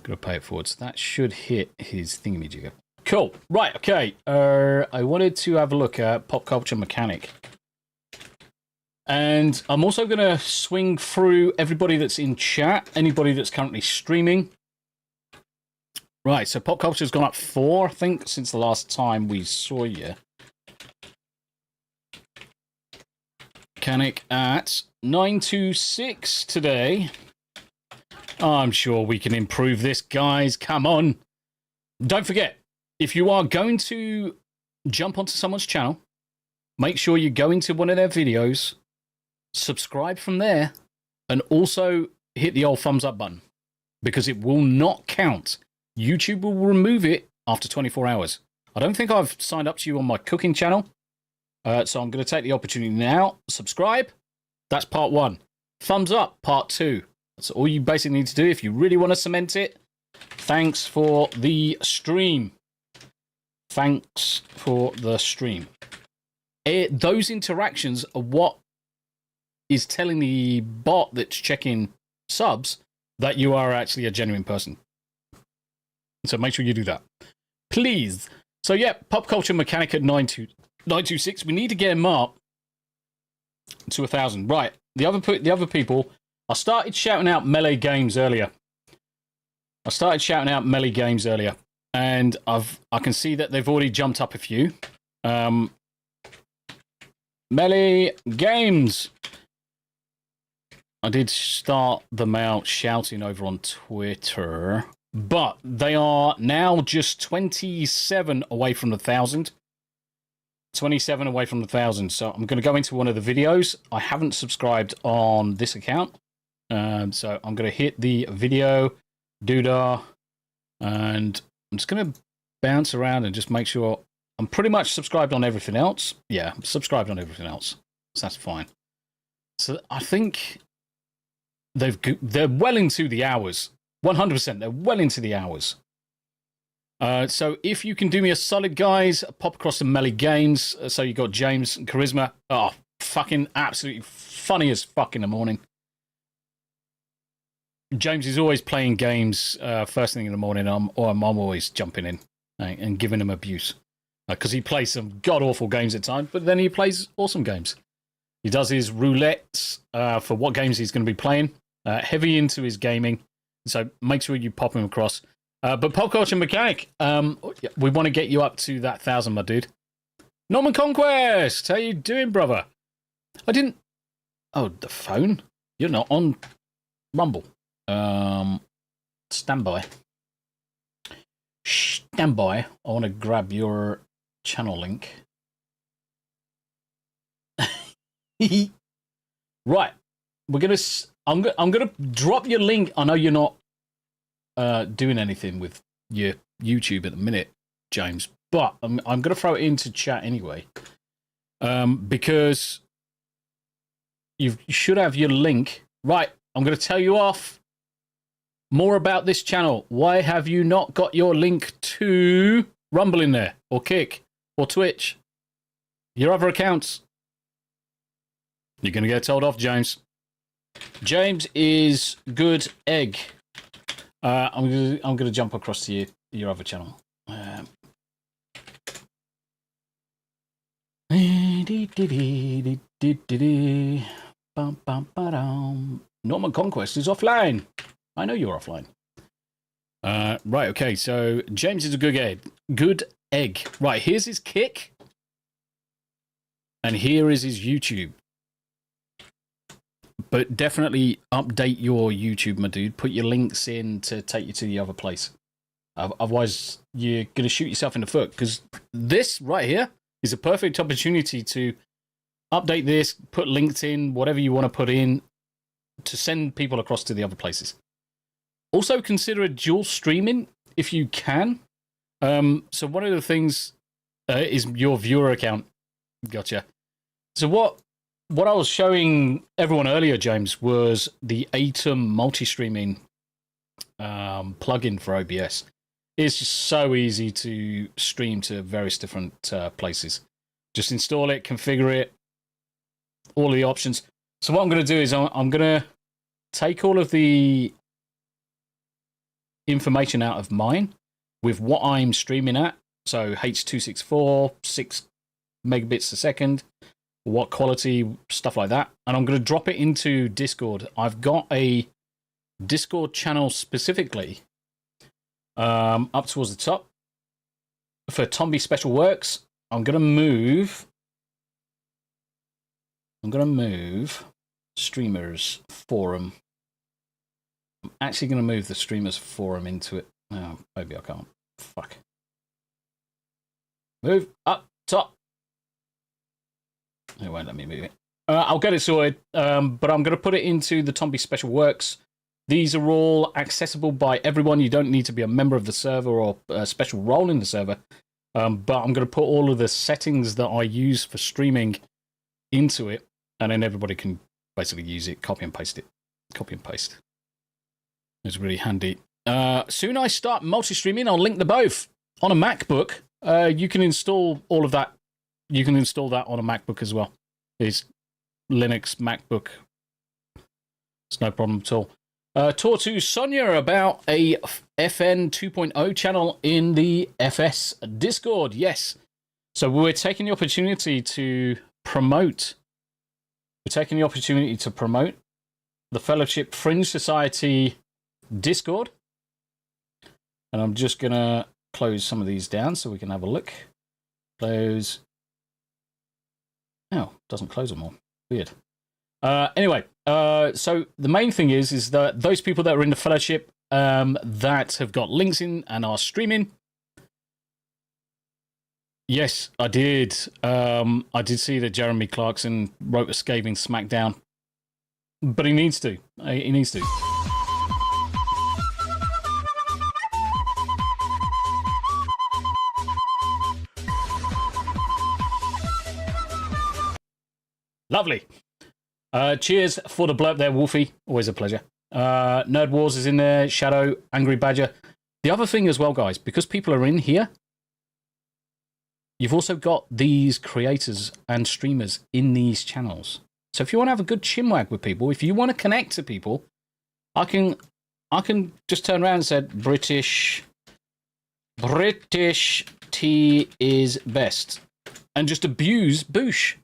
So that should hit his thingamajigger. Cool. Right, okay. I wanted to have a look at Pop Culture Mechanic. And I'm also going to swing through everybody that's in chat, anybody that's currently streaming. Right, so Pop Culture's gone up 4, I think, since the last time we saw you. Mechanic at 926 today. I'm sure we can improve this, guys. Come on. Don't forget, if you are going to jump onto someone's channel, make sure you go into one of their videos, subscribe from there, and also hit the old thumbs up button, because it will not count. YouTube will remove it after 24 hours. I don't think I've signed up to you on my cooking channel, so I'm going to take the opportunity now. Subscribe. That's part 1. Thumbs up, part 2. That's all you basically need to do if you really want to cement it. Thanks for the stream. Those interactions are what is telling the bot that's checking subs that you are actually a genuine person. So make sure you do that. Please. So yeah, Pop Culture Mechanic at 926. We need to get him up to 1,000. Right. The other people... I started shouting out Melee Games earlier. And I can see that they've already jumped up a few. Melee Games. I did start them out shouting over on Twitter, but they are now just 27 away from 1,000. 27 away from 1,000. So I'm going to go into one of the videos. I haven't subscribed on this account. So I'm going to hit the video doodah, and I'm just going to bounce around and just make sure I'm pretty much subscribed on everything else. Yeah, I'm subscribed on everything else. So that's fine. So I think they're well into the hours. 100%. They're well into the hours. So if you can do me a solid, guys, pop across to Melee Games. So you got James and Charisma. Oh, fucking absolutely funny as fuck in the morning. James is always playing games first thing in the morning. I'm always jumping in and giving him abuse. Because he plays some god-awful games at times, but then he plays awesome games. He does his roulettes for what games he's going to be playing. Heavy into his gaming. So make sure you pop him across. But Pop Culture Mechanic, we want to get you up to that 1,000, my dude. Norman Conquest, how you doing, brother? I didn't... Oh, the phone? You're not on Rumble. Stand by. Stand by. I want to grab your channel link. Right. We're going to... I'm going to drop your link. I know you're not doing anything with your YouTube at the minute, James, but I'm going to throw it into chat anyway, because you should have your link. Right, I'm going to tell you off more about this channel. Why have you not got your link to Rumble in there, or Kick, or Twitch, your other accounts? You're going to get told off, James. James is good egg. I'm gonna jump across to your other channel. Norman Conquest is offline. I know you're offline. Right, okay, so James is a good egg. Good egg. Right, here's his Kick. And here is his YouTube. But definitely update your YouTube, my dude. Put your links in to take you to the other place. Otherwise, you're going to shoot yourself in the foot. Because this right here is a perfect opportunity to update this, put links in, whatever you want to put in, to send people across to the other places. Also, consider a dual streaming if you can. So one of the things is your viewer account. Gotcha. So what I was showing everyone earlier, James, was the Atom multi-streaming plugin for OBS. It's just so easy to stream to various different places. Just install it, configure it, all the options. So what I'm going to do is I'm going to take all of the information out of mine with what I'm streaming at. So H.264, 6 megabits a second. What quality, stuff like that. And I'm going to drop it into Discord. I've got a Discord channel specifically up towards the top for Tombi Special Works. I'm going to move Streamers Forum. I'm actually going to move the Streamers Forum into it. Oh, maybe I can't. Fuck. Move up top. It won't let me move it. I'll get it sorted, but I'm going to put it into the Tombi Special Works. These are all accessible by everyone. You don't need to be a member of the server or a special role in the server. But I'm going to put all of the settings that I use for streaming into it, and then everybody can basically use it, copy and paste it. Copy and paste. It's really handy. Soon I start multi-streaming. I'll link the both. On a MacBook, you can install all of that. You can install that on a MacBook as well. It's Linux MacBook. It's no problem at all. Talk to Sonia about a FN 2.0 channel in the FS Discord. Yes. So we're taking the opportunity to promote. We're taking the opportunity to promote the Fellowship Fringe Society Discord. And I'm just going to close some of these down so we can have a look. Close. Oh, doesn't close them all. Weird. Anyway, so the main thing is that those people that are in the Fellowship that have got links in and are streaming, Yes, I did. I did see that Jeremy Clarkson wrote a scathing smackdown, but he needs to. He needs to. Lovely. Cheers for the blurb there, Wolfie. Always a pleasure. Nerd Wars is in there. Shadow, Angry Badger. The other thing as well, guys, because people are in here, you've also got these creators and streamers in these channels. So if you want to have a good chinwag with people, if you want to connect to people, I can just turn around and say British tea is best, and just abuse Boosh.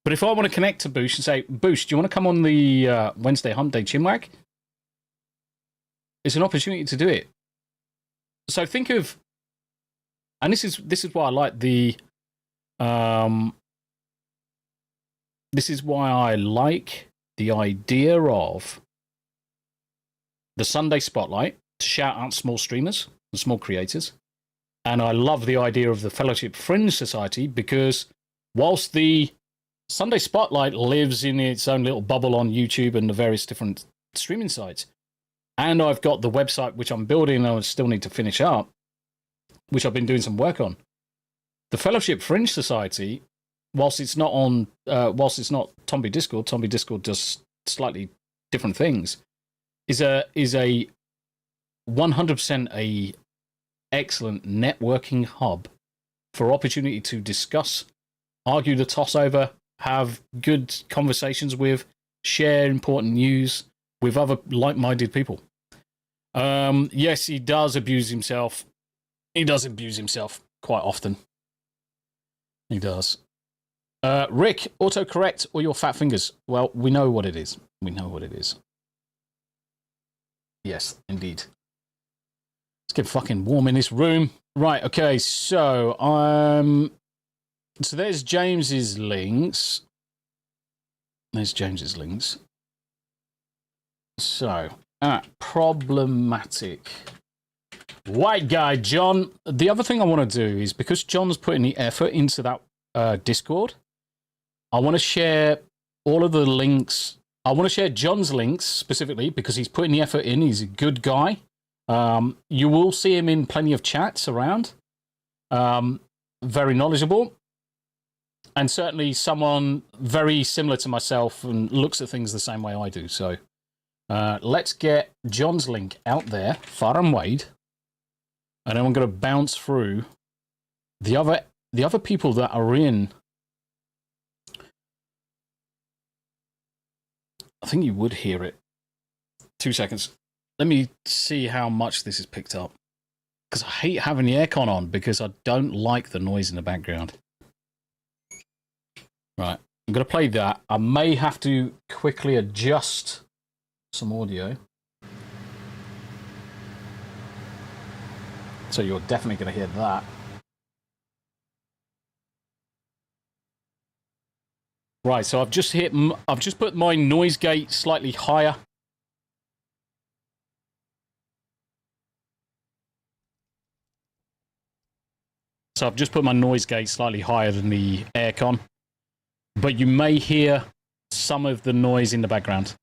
But if I want to connect to Boosh and say, Boosh, do you want to come on the Wednesday Hump Day chinwag? It's an opportunity to do it. So think of, and this is why I like the, this is why I like the idea of the Sunday Spotlight to shout out small streamers and small creators. And I love the idea of the Fellowship Fringe Society because whilst the Sunday Spotlight lives in its own little bubble on YouTube and the various different streaming sites, and I've got the website which I'm building and I still need to finish up, which I've been doing some work on. The Fellowship Fringe Society, whilst it's not Tombi Discord does slightly different things, is a 100% a excellent networking hub for opportunity to discuss, argue the toss over, have good conversations with, share important news with other like-minded people. Yes, he does abuse himself. He does abuse himself quite often. He does. Rick, autocorrect or your fat fingers? Well, we know what it is. We know what it is. Yes, indeed. Let's get fucking warm in this room. Right, okay, so so there's James's links. There's James's links. So, problematic. White guy, John. The other thing I want to do is, because John's putting the effort into that Discord, I want to share all of the links. I want to share John's links specifically because he's putting the effort in. He's a good guy. You will see him in plenty of chats around. Very knowledgeable. And certainly someone very similar to myself and looks at things the same way I do. So let's get John's link out there, far and wide. And then I'm going to bounce through the other people that are in. I think you would hear it. 2 seconds. Let me see how much this is picked up. Because I hate having the aircon on because I don't like the noise in the background. Right. I'm going to play that. I may have to quickly adjust some audio. So you're definitely going to hear that. Right, so I've just put my noise gate slightly higher. So I've just put my noise gate slightly higher than the aircon. But you may hear some of the noise in the background.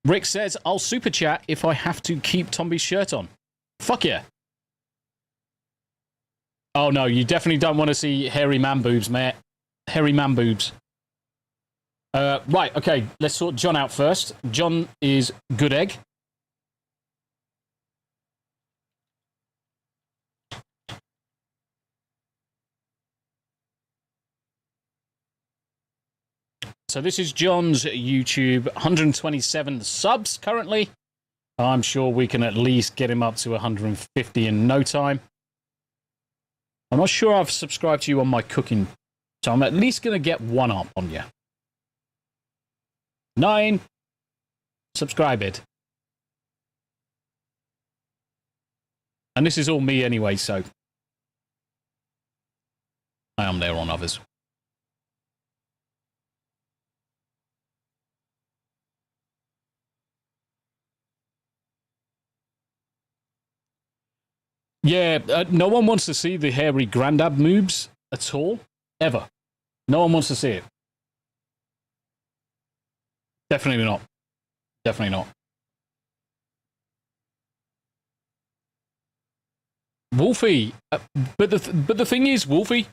Rick says, I'll super chat if I have to keep Tombi's shirt on. Fuck yeah. Oh no, you definitely don't want to see hairy man boobs, mate. Hairy man boobs. Right, okay, let's sort John out first. John is good egg. So this is John's YouTube, 127 subs currently. I'm sure we can at least get him up to 150 in no time. I'm not sure I've subscribed to you on my cooking, so I'm at least going to get one up on you. 9. Subscribe it. And this is all me anyway, so I am there on others. Yeah, no one wants to see the hairy grandad moobs at all, ever. No one wants to see it. Definitely not. Definitely not. Wolfie, but the thing is, Wolfie,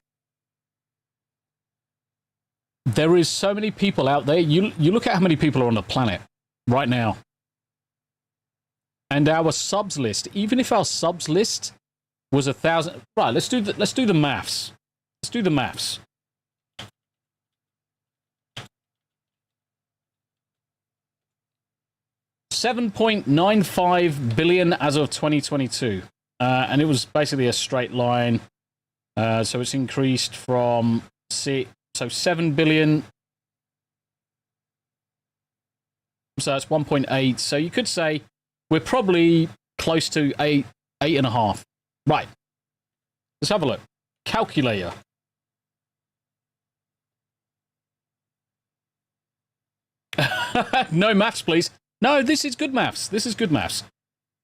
there is so many people out there. You look at how many people are on the planet right now, and our subs list. Even if our subs list was 1,000, right? Let's do the maths. Let's do the maths. $7.95 billion as of 2022. And it was basically a straight line. So it's increased from 7 billion. So that's 1.8. So you could say we're probably close to 8.5. Right. Let's have a look. Calculator. No maths, please. No, this is good maths. This is good maths.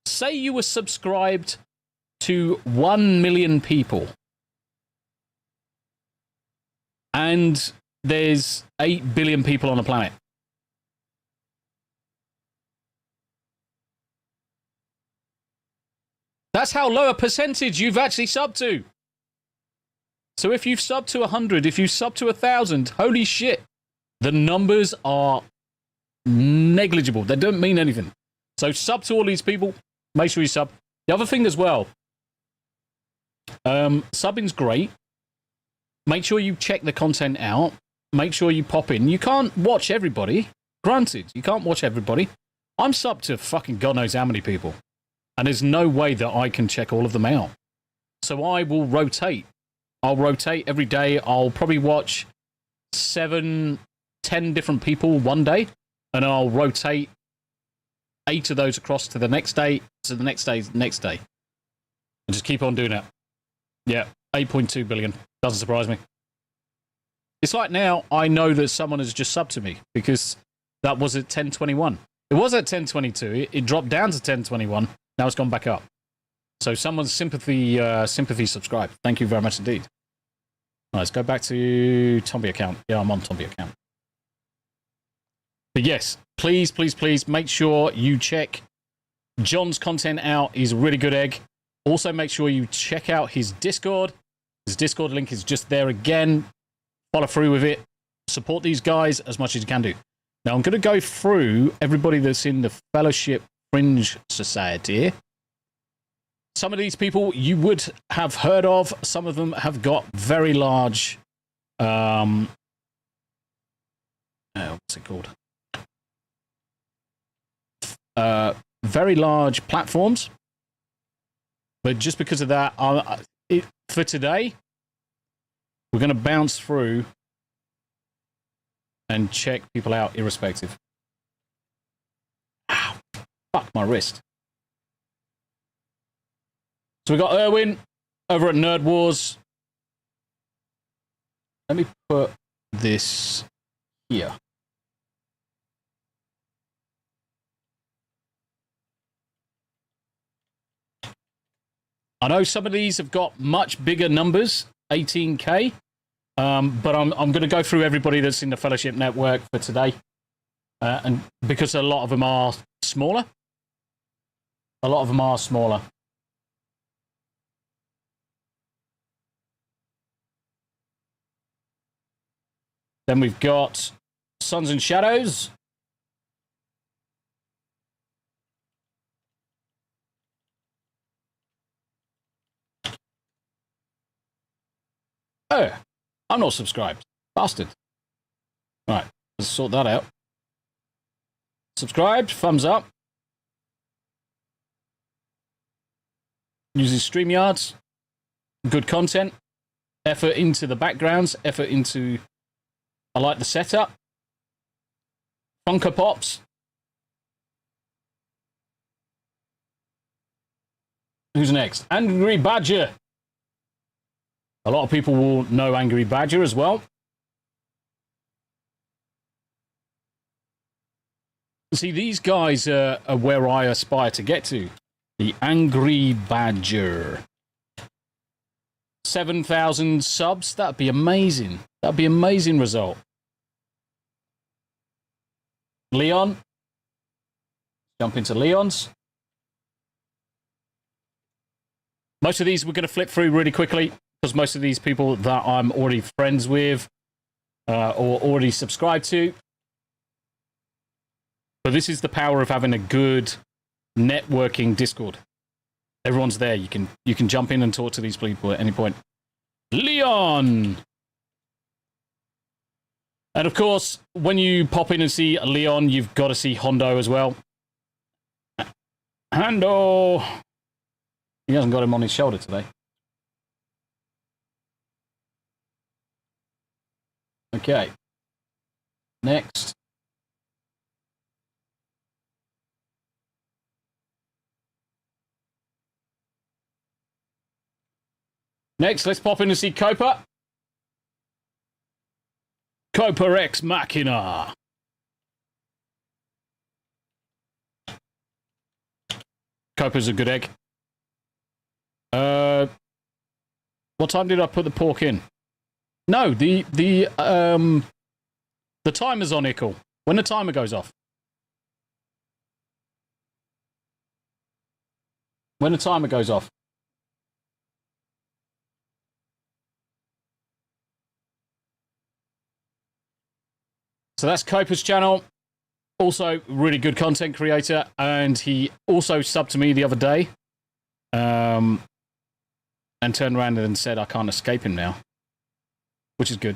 Say you were subscribed to 1 million people. And there's 8 billion people on the planet. That's how low a percentage you've actually subbed to. So if you've subbed to 100, if you've subbed to 1,000, holy shit. The numbers are negligible. They don't mean anything. So sub to all these people. Make sure you sub. The other thing as well, subbing's great. Make sure you check the content out. Make sure you pop in. You can't watch everybody. Granted, you can't watch everybody. I'm subbed to fucking God knows how many people. And there's no way that I can check all of them out. So I will rotate. I'll rotate every day. I'll probably watch 7, 10 different people one day. And I'll rotate 8 of those across to the next day, to the next day, next day. And just keep on doing that. Yeah, 8.2 billion. Doesn't surprise me. It's like now I know that someone has just subbed to me because that was at 10:21. It was at 10:22. It dropped down to 10:21. Now it's gone back up. So someone's sympathy subscribed. Thank you very much indeed. Right, let's go back to Tombi account. Yeah, I'm on Tombi account. But yes, please, please, please make sure you check John's content out. He's a really good egg. Also, make sure you check out his Discord. His Discord link is just there again. Follow through with it. Support these guys as much as you can do. Now, I'm going to go through everybody that's in the Fellowship Fringe Society. Some of these people you would have heard of. Some of them have got very large... what's it called? Very large platforms. But just because of that, for today, we're going to bounce through and check people out irrespective. Ow, fuck my wrist. So we got Erwin over at Nerd Wars. Let me put this here. I know some of these have got much bigger numbers, 18K, but I'm going to go through everybody that's in the Fellowship Network for today, and because a lot of them are smaller. A lot of them are smaller. Then we've got Suns and Shadows. Oh, I'm not subscribed. Bastard. Right, let's sort that out. Subscribed, thumbs up. Uses StreamYards. Good content. Effort into the backgrounds. Effort into... I like the setup. Funko Pops. Who's next? Angry Badger. A lot of people will know Angry Badger as well. See, these guys are where I aspire to get to. The Angry Badger. 7,000 subs. That'd be amazing. That'd be an amazing result. Leon. Jump into Leon's. Most of these we're going to flip through really quickly because most of these people that I'm already friends with or already subscribed to. But this is the power of having a good networking Discord. Everyone's there. You can jump in and talk to these people at any point. Leon! And of course, when you pop in and see Leon, you've got to see Hondo as well. Hondo! He hasn't got him on his shoulder today. Okay. Next. Next, let's pop in and see Copa. Copa Ex Machina. Copa's a good egg. What time did I put the pork in? No, the timer's on, Ickle. When the timer goes off. When the timer goes off. So that's Copa's channel. Also, really good content creator. And he also subbed to me the other day. And turned around and said, I can't escape him now. Which is good.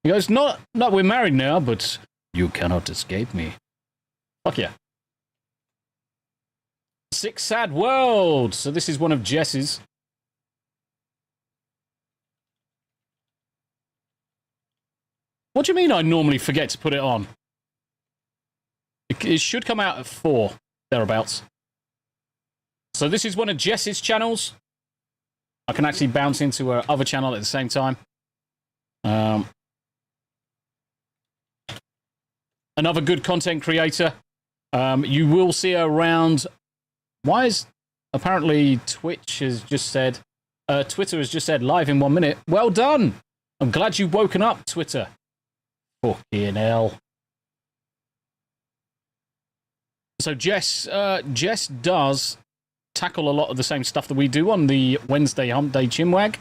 He goes, not we're married now, but you cannot escape me. Fuck yeah. Six Sad Worlds. So this is one of Jess's. What do you mean I normally forget to put it on? It should come out at 4, thereabouts. So this is one of Jess's channels. I can actually bounce into her other channel at the same time. Another good content creator. You will see her around. Why is apparently Twitch has just said, Twitter has just said live in 1 minute. Well done. I'm glad you've woken up, Twitter. Fucking hell. So Jess does tackle a lot of the same stuff that we do on the Wednesday Hump Day Chinwag.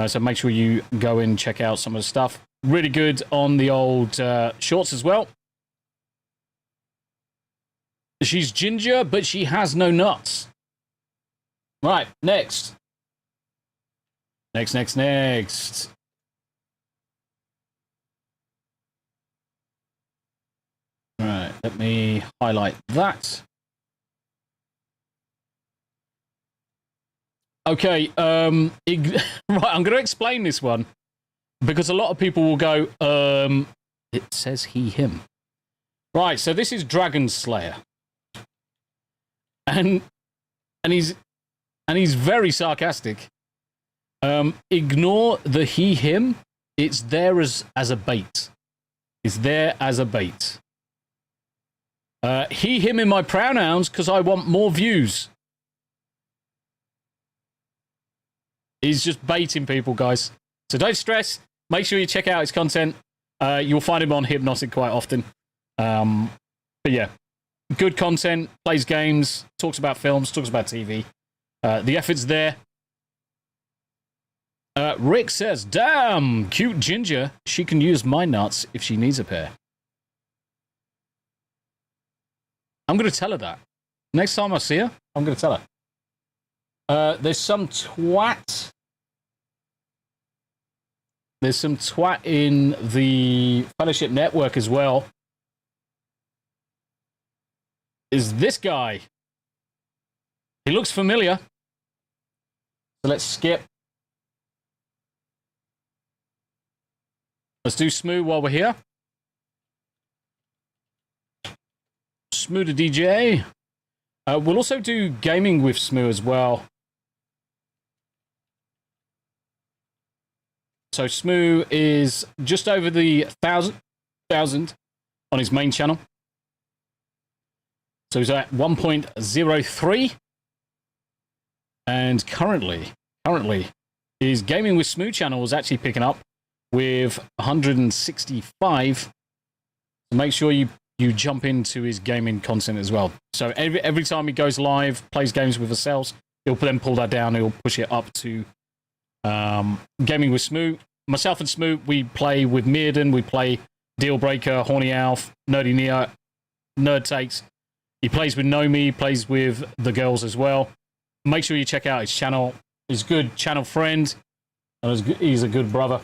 So make sure you go and check out some of the stuff. Really good on the old shorts as well. She's ginger, but she has no nuts. Right, next. Next. Right, let me highlight that. Okay, right, I'm going to explain this one because a lot of people will go, it says he, him. Right, so this is Dragon Slayer. And he's very sarcastic. Ignore the he, him. It's there as a bait. It's there as a bait. He, him in my pronouns because I want more views. He's just baiting people, guys. So don't stress. Make sure you check out his content. You'll find him on Hypnotic quite often. But yeah, good content, plays games, talks about films, talks about TV. The effort's there. Rick says, damn, cute ginger. She can use my nuts if she needs a pair. I'm going to tell her that. Next time I see her, I'm going to tell her. There's some twat. There's some twat in the Fellowship Network as well. Is this guy. He looks familiar. So let's skip. Let's do Smooth while we're here. Smooth the DJ. We'll also do gaming with Smooth as well. So Smooth is just over the 1,000 on his main channel. So he's at 1.03. And currently, his Gaming with Smooth channel is actually picking up with 165. So make sure you jump into his gaming content as well. So every time he goes live, plays games with ourselves, he'll then pull that down. He'll push it up to Gaming with Smooth. Myself and Smooth, we play with Mearden. We play Dealbreaker, Horny Alf, Nerdy Neo, Nerd Takes. He plays with Nomi. He plays with the girls as well. Make sure you check out his channel. He's a good channel friend. And he's a good brother.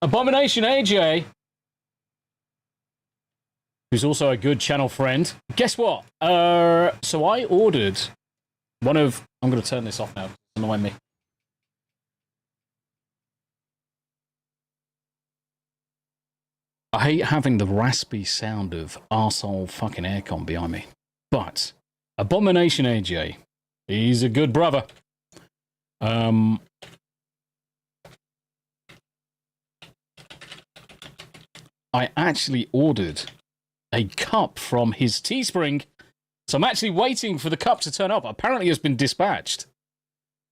Abomination AJ, who's also a good channel friend. Guess what? So I ordered one of... I'm going to turn this off now. It's annoying me. I hate having the raspy sound of arsehole fucking aircon behind me. But Abomination AJ, he's a good brother. I actually ordered a cup from his Teespring. So I'm actually waiting for the cup to turn up. Apparently it's been dispatched.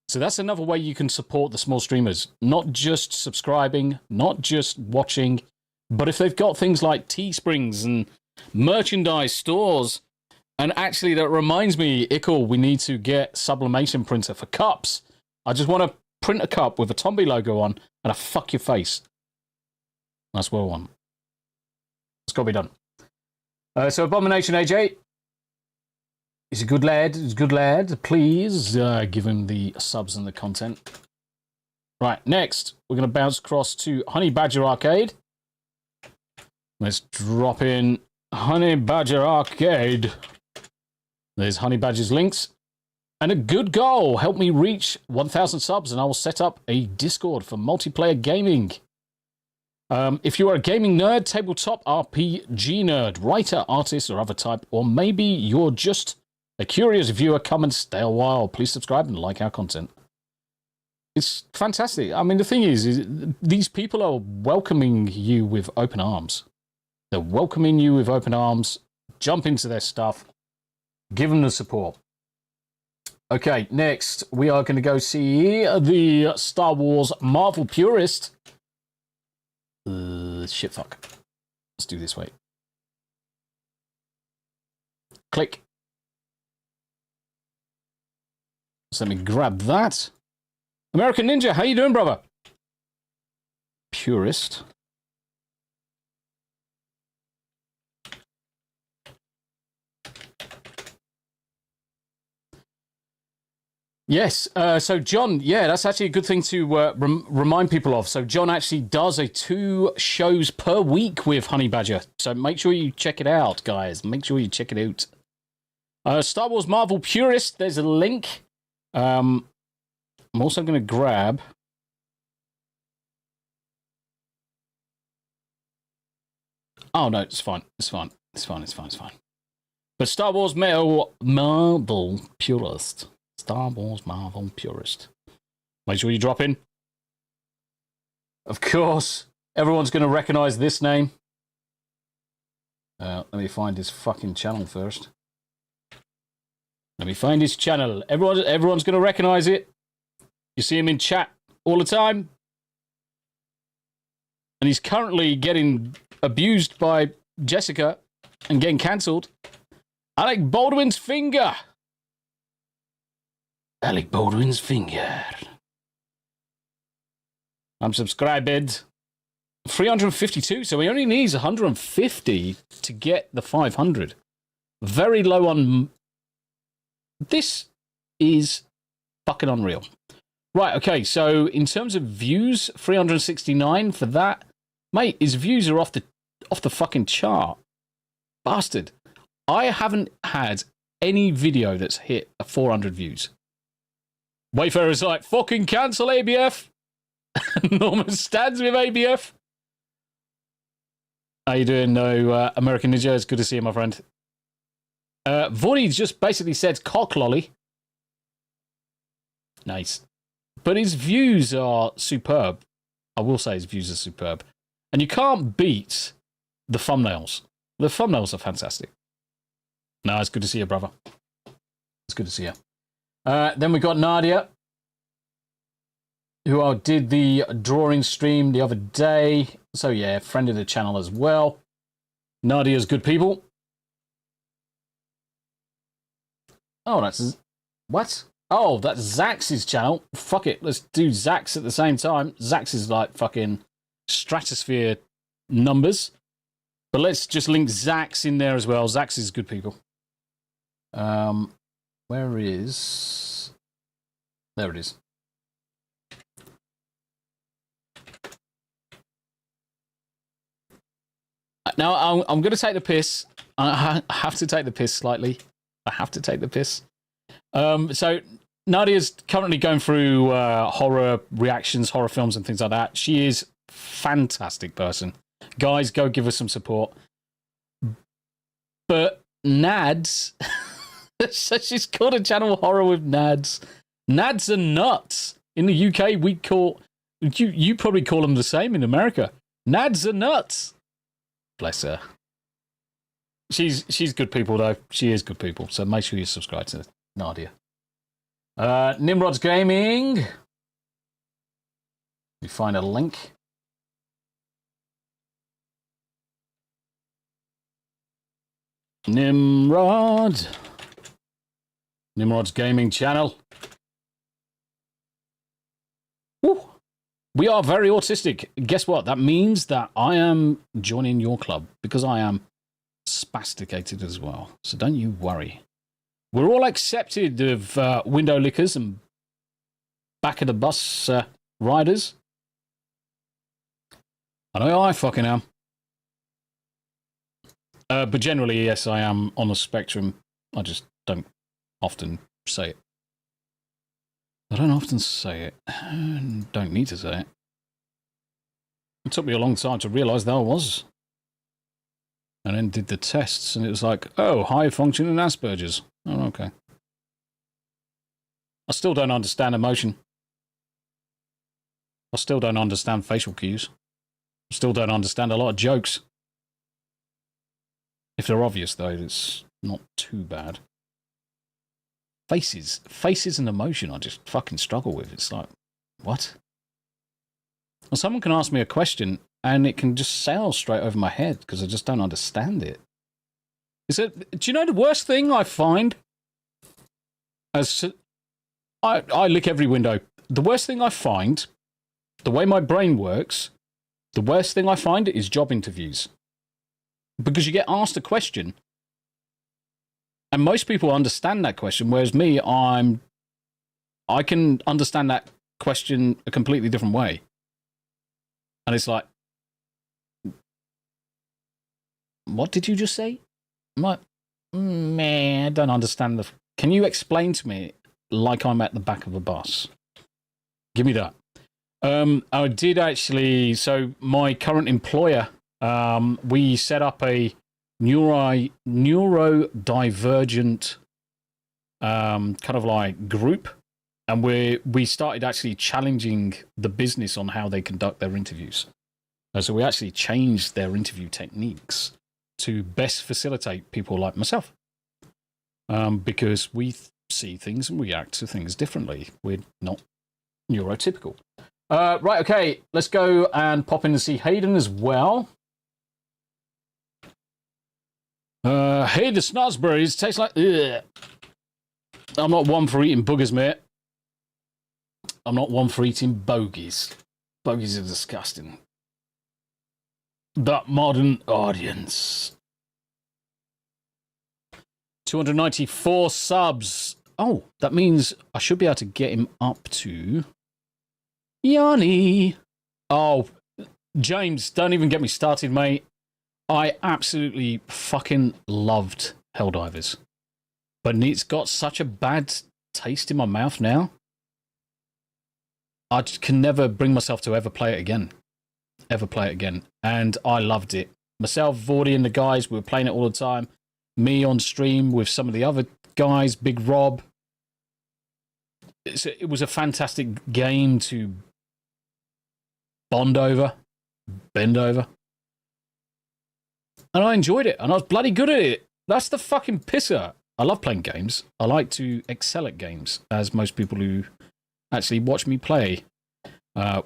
So that's another way you can support the small streamers. Not just subscribing, not just watching, but if they've got things like Teesprings and merchandise stores. And actually that reminds me, Ickle, we need to get sublimation printer for cups. I just want to print a cup with a Tombi logo on and a fuck your face. That's what I want. It's got to be done. So Abomination AJ, he's a good lad. He's a good lad. Please give him the subs and the content. Right, next, we're going to bounce across to Honey Badger Arcade. Let's drop in Honey Badger Arcade. There's Honey Badger's links. And a good goal. Help me reach 1,000 subs and I will set up a Discord for multiplayer gaming. If you are a gaming nerd, tabletop RPG nerd, writer, artist, or other type, or maybe you're just a curious viewer, come and stay a while. Please subscribe and like our content. It's fantastic. I mean, the thing is these people are welcoming you with open arms. They're welcoming you with open arms. Jump into their stuff. Give them the support. Okay, next we are going to go see the Star Wars Marvel Purist. Shit, fuck. Let's do this way. Click. So let me grab that. American Ninja, how you doing, brother? Purist. Yes, so John, yeah, that's actually a good thing to remind people of. So John actually does 2 shows per week with Honey Badger. So make sure you check it out, guys. Make sure you check it out. Star Wars Marvel Purist, there's a link. I'm also going to grab... Oh, no, it's fine. It's fine. It's fine. It's fine. It's fine. But Star Wars Marvel Purist... Star Wars Marvel Purist. Make sure you drop in. Of course, everyone's going to recognize this name. Let me find his fucking channel first. Let me find his channel. Everyone's going to recognize it. You see him in chat all the time. And he's currently getting abused by Jessica and getting cancelled. Alec Baldwin's finger. Alec Baldwin's finger. I'm subscribed. 352, so he only needs 150 to get the 500. Very low on... This is fucking unreal. Right, okay, so in terms of views, 369 for that. Mate, his views are off the fucking chart. Bastard. I haven't had any video that's hit 400 views. Wayfarer's like, fucking cancel ABF. Norman stands with ABF. How you doing, no, American Ninja? It's good to see you, my friend. Vordy just basically said cock lolly. Nice. But his views are superb. I will say his views are superb. And you can't beat the thumbnails. The thumbnails are fantastic. No, it's good to see you, brother. It's good to see you. Then we got Nadia. who I did the drawing stream the other day. So yeah, friend of the channel as well. Nadia's good people. Oh, that's... What? Oh, that's Zax's channel. Fuck it, let's do Zax at the same time. Zax is like fucking stratosphere numbers. But let's just link Zax in there as well. Zax is good people. Where is... There it is. Now, I'm going to take the piss. I have to take the piss slightly. I have to take the piss. So, Nadia's currently going through horror reactions, horror films and things like that. She is a fantastic person. Guys, go give her some support. But Nads... so she's called a channel Horror with Nads. Nads are nuts. In the UK, we call... You probably call them the same in America. Nads are nuts. Bless her. She's good people, though. She is good people. So make sure you subscribe to Nadia. Nimrod's Gaming. You find a link. Nimrod's Gaming channel. Woo. We are very autistic. Guess what? That means that I am joining your club because I am spasticated as well. So don't you worry. We're all accepted of window lickers and back of the bus riders. I know I fucking am. But generally, yes, I am on the spectrum. I just don't often say it. I don't often say it. Don't need to say it. It took me a long time to realise that I was. And then did the tests, and it was like, oh, high functioning Asperger's. Oh, okay. I still don't understand emotion. I still don't understand facial cues. I still don't understand a lot of jokes. If they're obvious, though, it's not too bad. Faces and emotion I just fucking struggle with. It's like, what? Well, someone can ask me a question and it can just sail straight over my head because I just don't understand it. Do you know the worst thing I find? I lick every window. The worst thing I find, the way my brain works, the worst thing I find is job interviews. Because you get asked a question and most people understand that question, whereas me, I can understand that question a completely different way. And it's like, what did you just say? I'm like, man, I don't understand Can you explain to me like I'm at the back of a bus? Give me that. I did actually, so my current employer, we set up a neurodivergent kind of like group, and we started actually challenging the business on how they conduct their interviews. So we actually changed their interview techniques to best facilitate people like myself, because we see things and react to things differently. We're not neurotypical. Right, okay, let's go and pop in and see Hayden as well. Hey, the snozzberries taste like... Ugh. I'm not one for eating boogers, mate. I'm not one for eating bogies. Bogies are disgusting. That modern audience. 294 subs. Oh, that means I should be able to get him up to... Yanni. Oh, James, don't even get me started, mate. I absolutely fucking loved Helldivers. But it's got such a bad taste in my mouth now. I just can never bring myself to ever play it again. Ever play it again. And I loved it. Myself, Vordy and the guys, we were playing it all the time. Me on stream with some of the other guys, Big Rob. It was a fantastic game to bend over. And I enjoyed it, and I was bloody good at it. That's the fucking pisser. I love playing games. I like to excel at games, as most people who actually watch me play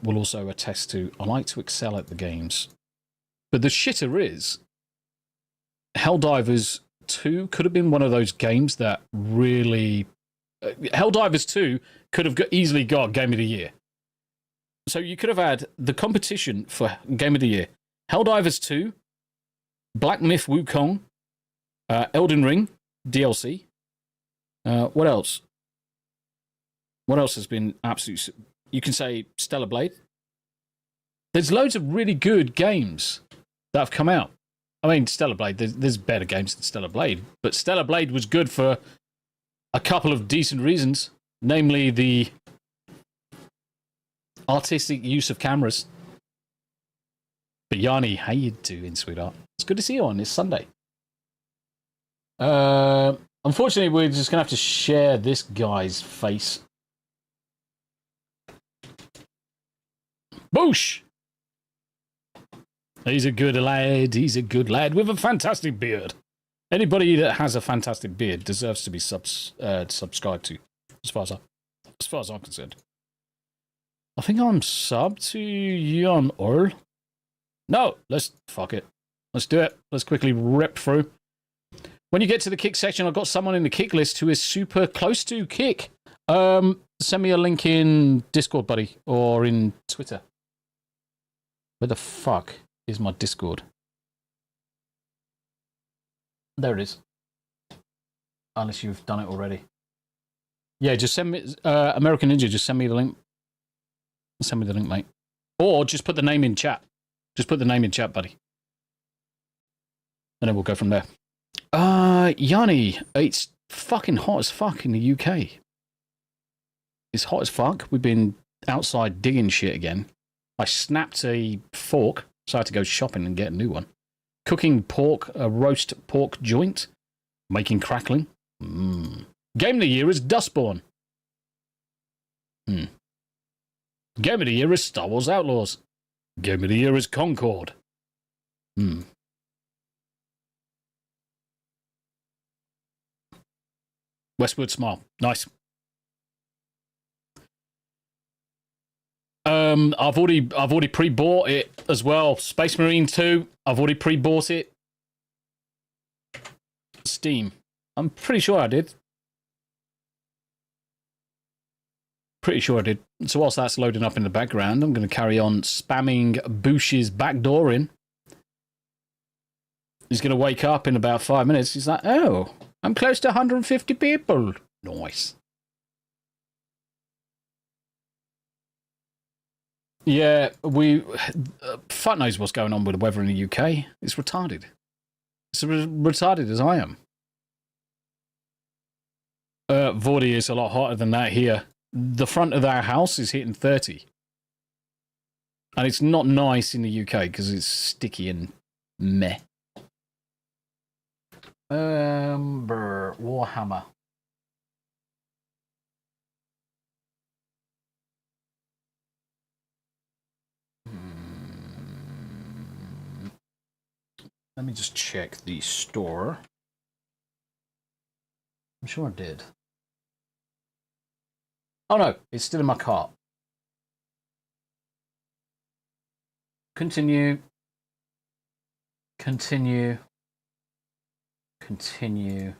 will also attest to, I like to excel at the games. But the shitter is, Helldivers 2 could have been one of those games that really... Helldivers 2 could have easily got Game of the Year. So you could have had the competition for Game of the Year. Helldivers 2, Black Myth Wukong, Elden Ring, DLC. What else? What else has been absolute... You can say Stellar Blade. There's loads of really good games that have come out. I mean, Stellar Blade, there's better games than Stellar Blade, but Stellar Blade was good for a couple of decent reasons, namely the artistic use of cameras. But Yanni, how you doing, sweetheart? It's good to see you on this Sunday. Unfortunately, we're just going to have to share this guy's face. Boosh! He's a good lad. He's a good lad with a fantastic beard. Anybody that has a fantastic beard deserves to be subscribed to, as far as I'm concerned. I think I'm sub to Yon Earl. No, fuck it. Let's do it. Let's quickly rip through. When you get to the kick section, I've got someone in the kick list who is super close to kick. Send me a link in Discord, buddy, or in Twitter. Where the fuck is my Discord? There it is. Unless you've done it already. Yeah, just send me... American Ninja, just send me the link. Send me the link, mate. Or just put the name in chat. Just put the name in chat, buddy. And then we'll go from there. Yanni, it's fucking hot as fuck in the UK. It's hot as fuck. We've been outside digging shit again. I snapped a fork, so I had to go shopping and get a new one. Cooking pork, a roast pork joint. Making crackling. Game of the year is Dustborn. Game of the year is Star Wars Outlaws. Game of the year is Concord. Westwood Smile. Nice. I've already pre-bought it as well. Space Marine 2. I've already pre-bought it. Steam. I'm pretty sure I did. Pretty sure I did. So whilst that's loading up in the background, I'm going to carry on spamming Boosh's backdoor in. He's going to wake up in about 5 minutes. He's like, oh, I'm close to 150 people. Nice. Yeah, fuck knows what's going on with the weather in the UK. It's retarded. It's retarded as I am. Vordy is a lot hotter than that here. The front of our house is hitting 30. And it's not nice in the UK because it's sticky and meh. Warhammer. Let me just check the store. I'm sure I did. Oh no, it's still in my cart. Continue. Continue. Continue.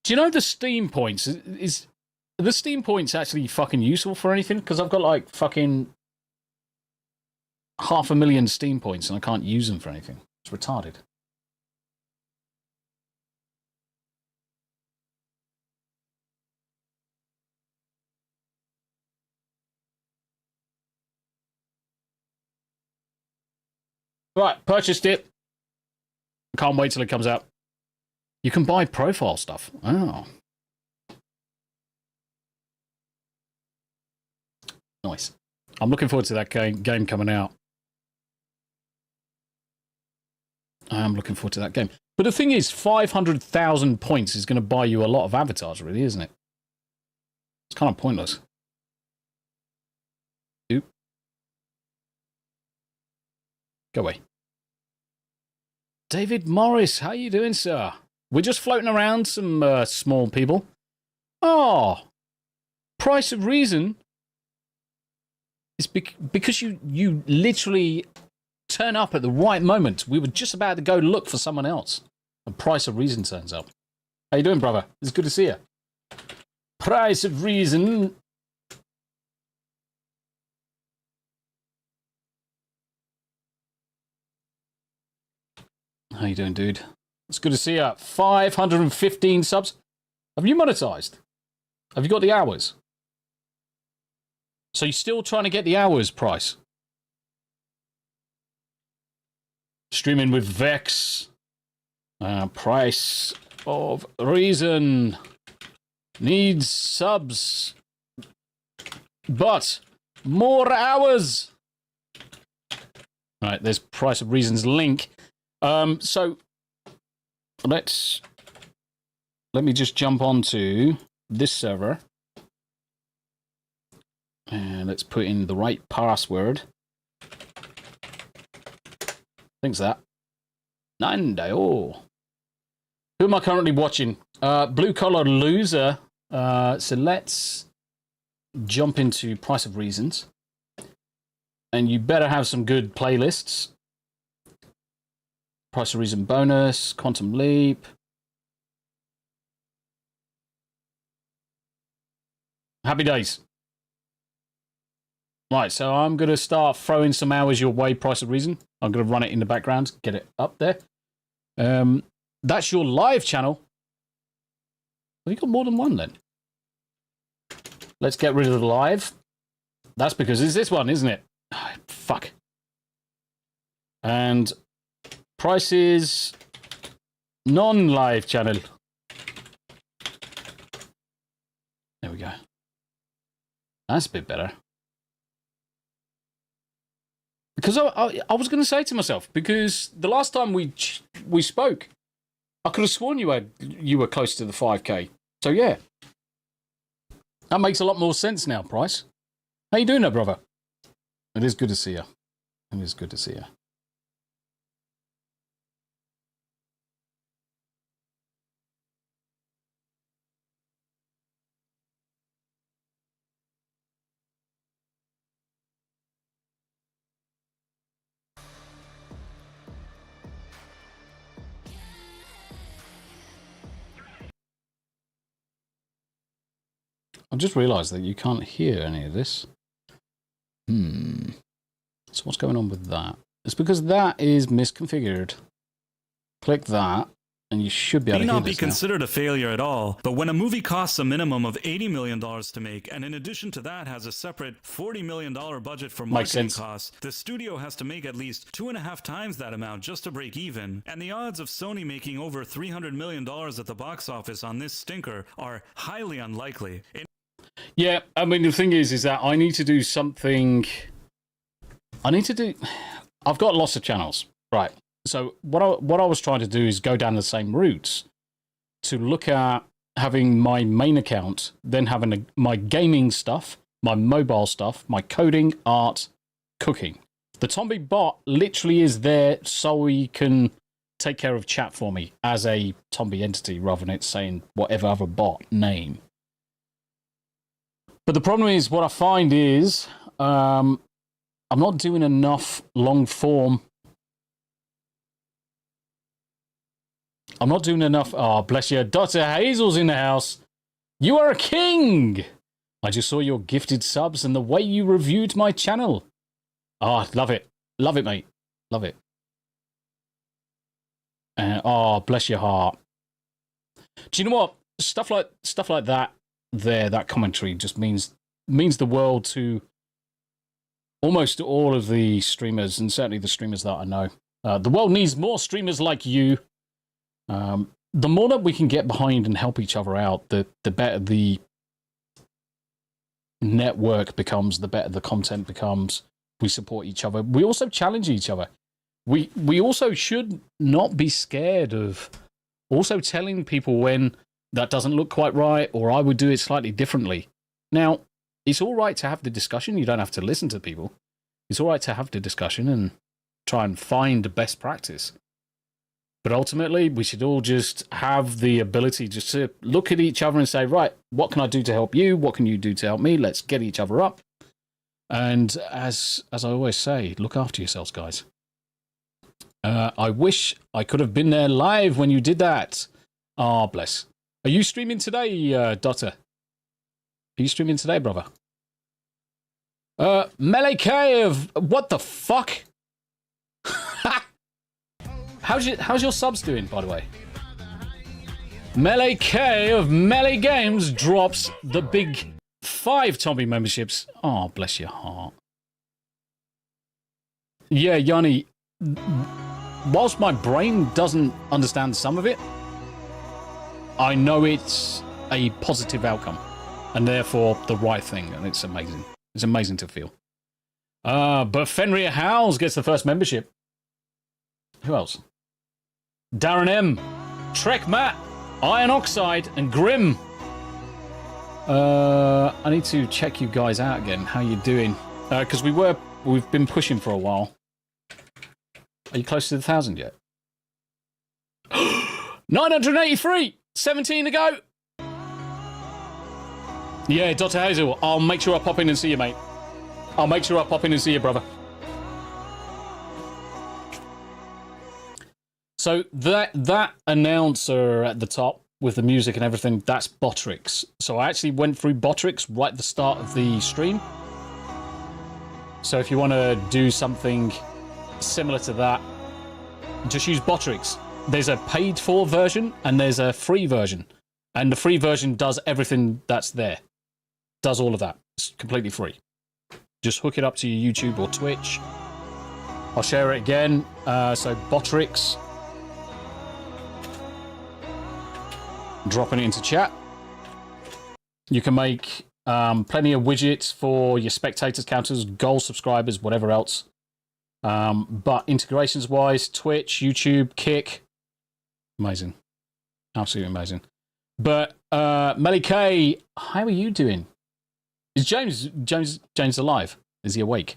Do you know the Steam points? Is the Steam points actually fucking useful for anything? Because I've got like fucking 500,000 Steam points and I can't use them for anything. It's retarded. Right, purchased it. Can't wait till it comes out. You can buy profile stuff. Oh. Nice. I'm looking forward to that game coming out. I am looking forward to that game. But the thing is, 500,000 points is going to buy you a lot of avatars, really, isn't it? It's kind of pointless. Oop. Go away. David Morris, how you doing, sir? We're just floating around some small people. Oh, Price of Reason It's because you literally turn up at the right moment. We were just about to go look for someone else. And Price of Reason turns up. How you doing, brother? It's good to see you. Price of Reason. How you doing, dude? It's good to see you. 515 subs. Have you monetized? Have you got the hours? So you're still trying to get the hours, Price? Streaming with Vex. Price of Reason. Needs subs. But more hours. Right, there's Price of Reason's link. So let me just jump onto this server. And let's put in the right password. Thanks that. Nando. Who am I currently watching? Blue Collar Loser. So let's jump into Price of Reasons. And you better have some good playlists. Price of Reason bonus, Quantum Leap. Happy days. Right, so I'm going to start throwing some hours your way, Price of Reason. I'm going to run it in the background, get it up there. That's your live channel. Have you got more than one then? Let's get rid of the live. That's because it's this one, isn't it? Oh, fuck. And Price's non-live channel. There we go. That's a bit better. Because I was going to say to myself, because the last time we spoke, I could have sworn you were close to the 5K. So yeah, that makes a lot more sense now, Price. How you doing there, brother? It is good to see you. It is good to see you. I just realised that you can't hear any of this. So what's going on with that? It's because that is misconfigured. Click that, and you should be able to hear this now. May not be considered a failure at all, but when a movie costs a minimum of $80 million to make, and in addition to that has a separate $40 million budget for marketing costs, the studio has to make at least 2.5 times that amount just to break even, and the odds of Sony making over $300 million at the box office on this stinker are highly unlikely. Yeah, I mean, the thing is that I need to do something. I've got lots of channels, right? So what I was trying to do is go down the same routes to look at having my main account, then having my gaming stuff, my mobile stuff, my coding, art, cooking. The Tombi bot literally is there so he can take care of chat for me as a Tombi entity rather than it saying whatever other bot name. But the problem is, what I find is I'm not doing enough long form. I'm not doing enough. Oh, bless you. Dr. Hazel's in the house. You are a king. I just saw your gifted subs and the way you reviewed my channel. Oh, love it. Love it, mate. Love it. Oh, bless your heart. Do you know what? Stuff like that. That commentary just means the world to almost all of the streamers, and certainly the streamers that I know. The world needs more streamers like you. The more that we can get behind and help each other out, the better the network becomes, the better the content becomes. We support each other. We also challenge each other. We also should not be scared of also telling people when that doesn't look quite right, or I would do it slightly differently. Now, it's all right to have the discussion. You don't have to listen to people. It's all right to have the discussion and try and find the best practice. But ultimately, we should all just have the ability just to look at each other and say, right, what can I do to help you? What can you do to help me? Let's get each other up. And as I always say, look after yourselves, guys. I wish I could have been there live when you did that. Ah, bless. Are you streaming today, Doctor? Are you streaming today, brother? Melee K of... What the fuck? How's your subs doing, by the way? Melee K of Melee Games drops the big 5 Tombi memberships. Oh, bless your heart. Yeah, Yanni, whilst my brain doesn't understand some of it, I know it's a positive outcome and therefore the right thing, and it's amazing. It's amazing to feel. But Fenrir Howes gets the first membership. Who else? Darren M, Trek Matt, Iron Oxide, and Grim. I need to check you guys out again. How you doing? Because we've been pushing for a while. Are you close to the 1,000 yet? 983! 17 to go! Yeah, Dr. Hazel, I'll make sure I pop in and see you, mate. I'll make sure I pop in and see you, brother. So that announcer at the top with the music and everything, that's Botrix. So I actually went through Botrix right at the start of the stream. So if you want to do something similar to that, just use Botrix. There's a paid for version and there's a free version. And the free version does everything that's there. Does all of that. It's completely free. Just hook it up to your YouTube or Twitch. I'll share it again. So Botrix. Dropping it into chat. You can make plenty of widgets for your spectators, counters, goal subscribers, whatever else. But integrations wise, Twitch, YouTube, Kick, amazing, absolutely amazing. But Melly K, how are you doing? Is James alive? Is he awake?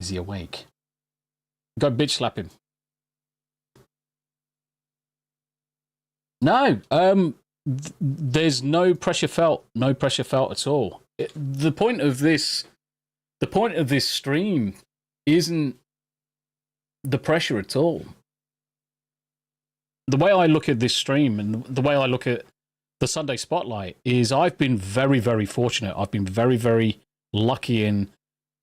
Is he awake? Go bitch slap him. No, there's no pressure felt. No pressure felt at all. The point of this stream isn't the pressure at all. The way I look at this stream and the way I look at the Sunday Spotlight is I've been very, very fortunate. I've been very, very lucky in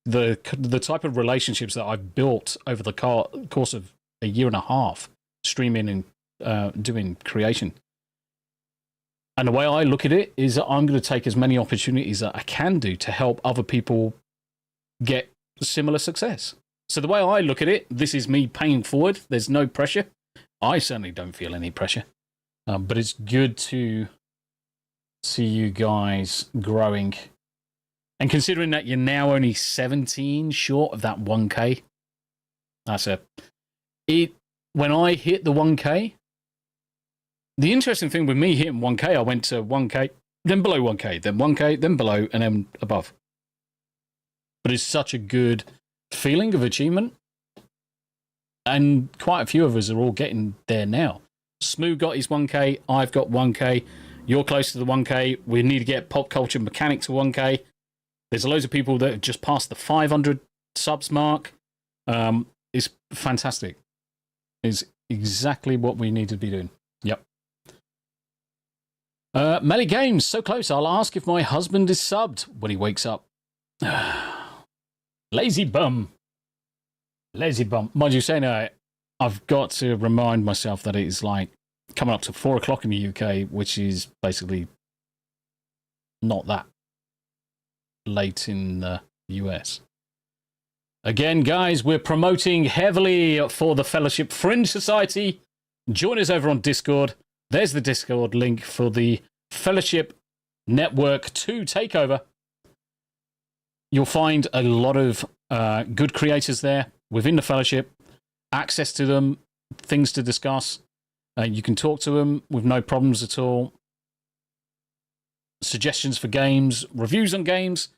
the type of relationships that I've built over the course of a year and a half streaming and doing creation. And the way I look at it is that I'm going to take as many opportunities that I can do to help other people get similar success. So the way I look at it, this is me paying forward. There's no pressure. I certainly don't feel any pressure. But it's good to see you guys growing. And considering that you're now only 17 short of that 1K, when I hit the 1K, the interesting thing with me hitting 1K, I went to 1K, then below 1K, then 1K, then below, and then above. But it's such a good feeling of achievement. And quite a few of us are all getting there now. Smoo got his 1K, I've got 1K, you're close to the 1K, we need to get Pop Culture Mechanic to 1K. There's loads of people that have just passed the 500 subs mark. It's fantastic. It's exactly what we need to be doing. Yep. Melly Games, so close. I'll ask if my husband is subbed when he wakes up. Lazy bum. Lazy bum. Mind you saying, I've got to remind myself that it is like coming up to 4 o'clock in the UK, which is basically not that late in the US. Again, guys, we're promoting heavily for the Fellowship Fringe Society. Join us over on Discord. There's the Discord link for the Fellowship Network 2 takeover. You'll find a lot of good creators there within the Fellowship, access to them, things to discuss. You can talk to them with no problems at all. Suggestions for games, reviews on games.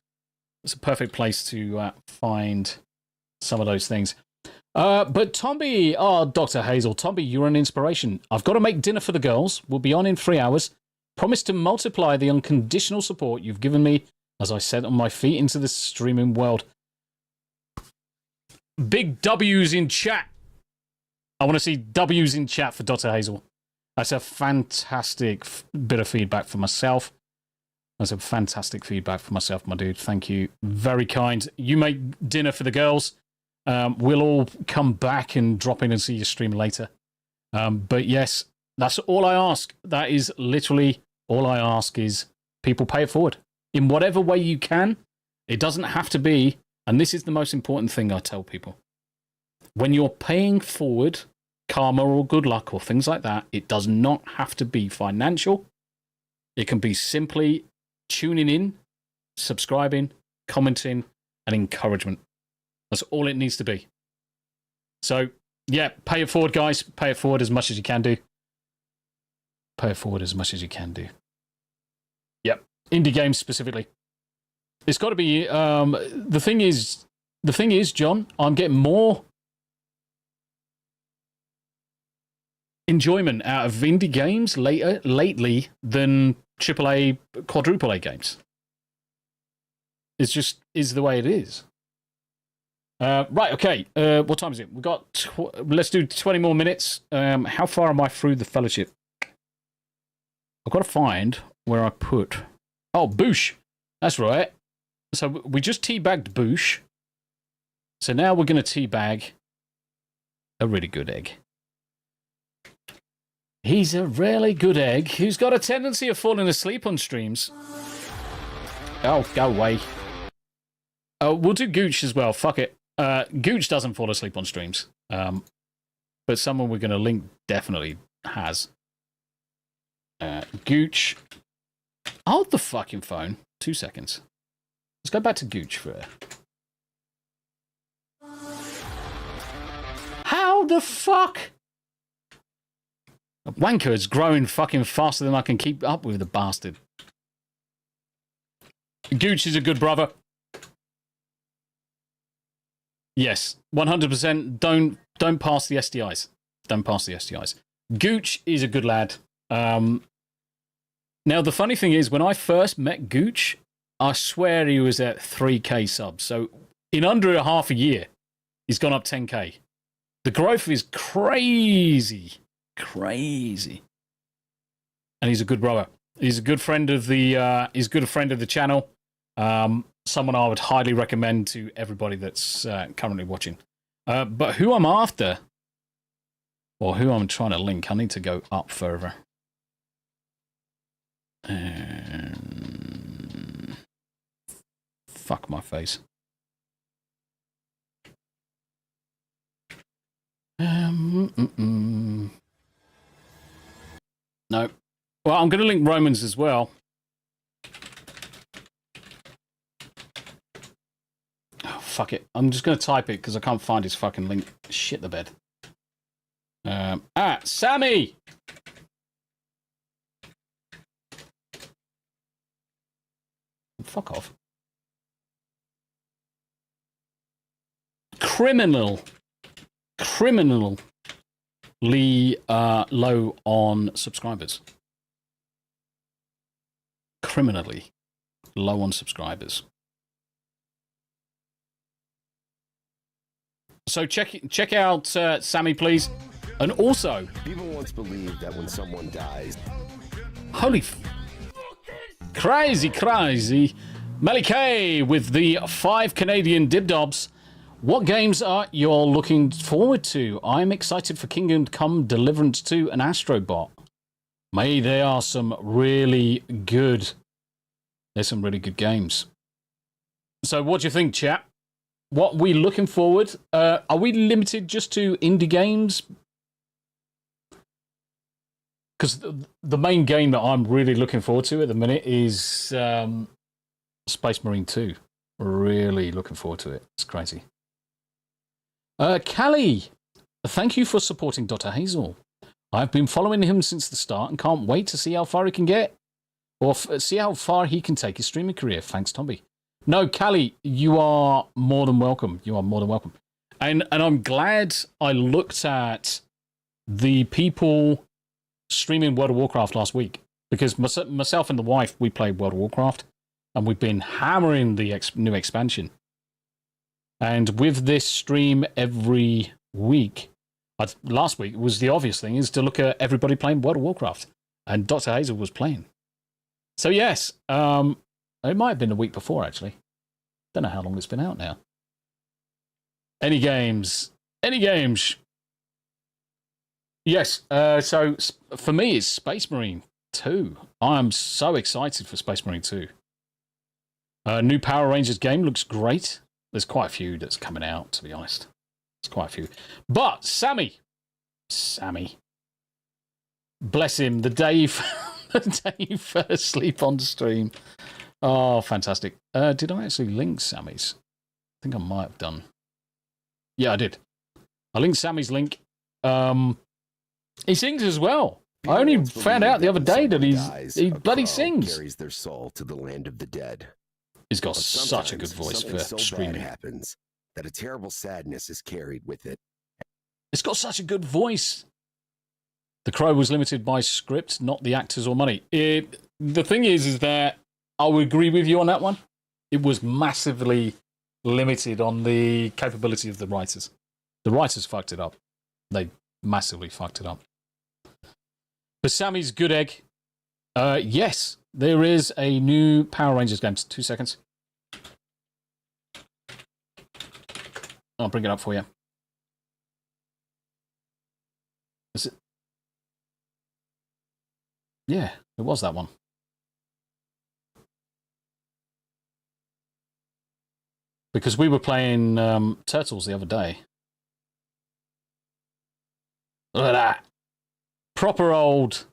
It's a perfect place to find some of those things. But Tombi, Dr. Hazel, Tombi, you're an inspiration. I've got to make dinner for the girls. We'll be on in 3 hours. Promise to multiply the unconditional support you've given me as I set on my feet into the streaming world. Big W's in chat. I want to see W's in chat for Dr. Hazel. That's a fantastic bit of feedback for myself. That's a fantastic feedback for myself, my dude. Thank you. Very kind. You make dinner for the girls. We'll all come back and drop in and see your stream later. But yes, that's all I ask. That is literally all I ask is people pay it forward. In whatever way you can. It doesn't have to be, and this is the most important thing I tell people. When you're paying forward karma or good luck or things like that, it does not have to be financial. It can be simply tuning in, subscribing, commenting, and encouragement. That's all it needs to be. So, yeah, pay it forward, guys. Pay it forward as much as you can do. Pay it forward as much as you can do. Yep. Indie games specifically. It's got to be, the thing is, John, I'm getting more enjoyment out of indie games lately than AAA, quadruple A games. It's just is the way it is. Right, okay. What time is it? We've got, let's do 20 more minutes. How far am I through the fellowship? I've got to find where I put... Oh, Boosh. That's right. So we just teabagged Boosh. So now we're going to teabag a really good egg. He's a really good egg who's got a tendency of falling asleep on streams. Oh, go away. Oh, we'll do Gooch as well. Fuck it. Gooch doesn't fall asleep on streams. But someone we're going to link definitely has. Gooch. Hold the fucking phone. 2 seconds. Let's go back to Gooch for it. How the fuck? Wanker is growing fucking faster than I can keep up with, the bastard. Gooch is a good brother. Yes, 100%. Don't pass the STIs. Don't pass the STIs. Gooch is a good lad. Now, the funny thing is, when I first met Gooch, I swear he was at 3k subs. So, in under a half a year, he's gone up 10k. The growth is crazy. Crazy. And he's a good brother. He's a good friend of the channel. Someone I would highly recommend to everybody that's currently watching. But who I'm after, or who I'm trying to link, I need to go up further. And fuck my face. No. Well, I'm going to link Romans as well. Oh, fuck it. I'm just going to type it because I can't find his fucking link. Shit the bed. Sammy! Fuck off. Criminally low on subscribers. Criminally low on subscribers. So check out Sammy, please. And also, people once believed that when someone dies, holy crazy. Melly K with the 5 Canadian dibdobs. What games are you all looking forward to? I'm excited for Kingdom Come Deliverance 2 and Astrobot. There are some really good... There's some really good games. So what do you think, chat? What are we looking forward? Are we limited just to indie games? Because the main game that I'm really looking forward to at the minute is Space Marine 2. Really looking forward to it. It's crazy. Callie, thank you for supporting Dr. Hazel. I've been following him since the start and can't wait to see how far he can get. Or see how far he can take his streaming career. Thanks, Tombi. No, Callie, you are more than welcome. You are more than welcome. And I'm glad I looked at the people streaming World of Warcraft last week. Because myself and the wife, we played World of Warcraft. and we've been hammering the new expansion. And with this stream every week, last week was the obvious thing, is to look at everybody playing World of Warcraft. And Dr. Hazel was playing. So yes, it might have been the week before, actually. Don't know how long it's been out now. Any games? Any games? Yes, so for me, it's Space Marine 2. I'm so excited for Space Marine 2. New Power Rangers game looks great. There's quite a few that's coming out, to be honest. There's quite a few. But Sammy, bless him, the day you fell asleep on stream. Oh, fantastic. Did I actually link Sammy's? I think I might have done. Yeah, I did. I linked Sammy's link. He sings as well. I only found out the other day that he bloody sings. Carries their soul to the land of the dead. He's got such a good voice for screaming. Happens that a terrible sadness is carried with it. It's got such a good voice. The Crow was limited by script, not the actors or money. The thing is that I would agree with you on that one. It was massively limited on the capability of the writers. The writers fucked it up. They massively fucked it up. But Sammy's good egg. Yes, there is a new Power Rangers game. 2 seconds. I'll bring it up for you. Is it? Yeah, it was that one. Because we were playing Turtles the other day. Look at that. Proper old.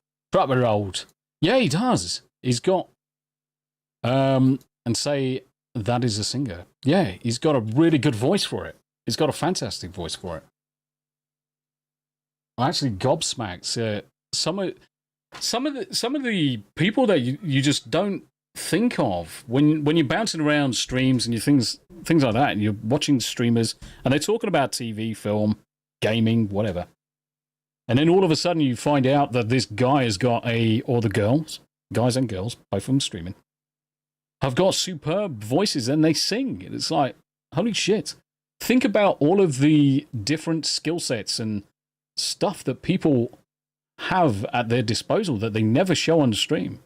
Yeah, he does. He's got, and say that is a singer. Yeah, he's got a really good voice for it. He's got a fantastic voice for it. I actually gobsmacked. Some of the people that you just don't think of when you're bouncing around streams and you things like that, and you're watching streamers and they're talking about TV, film, gaming, whatever. And then all of a sudden you find out that this guy has got or the girls, guys and girls, both of them streaming, have got superb voices and they sing. It's like, holy shit. Think about all of the different skill sets and stuff that people have at their disposal that they never show on the stream.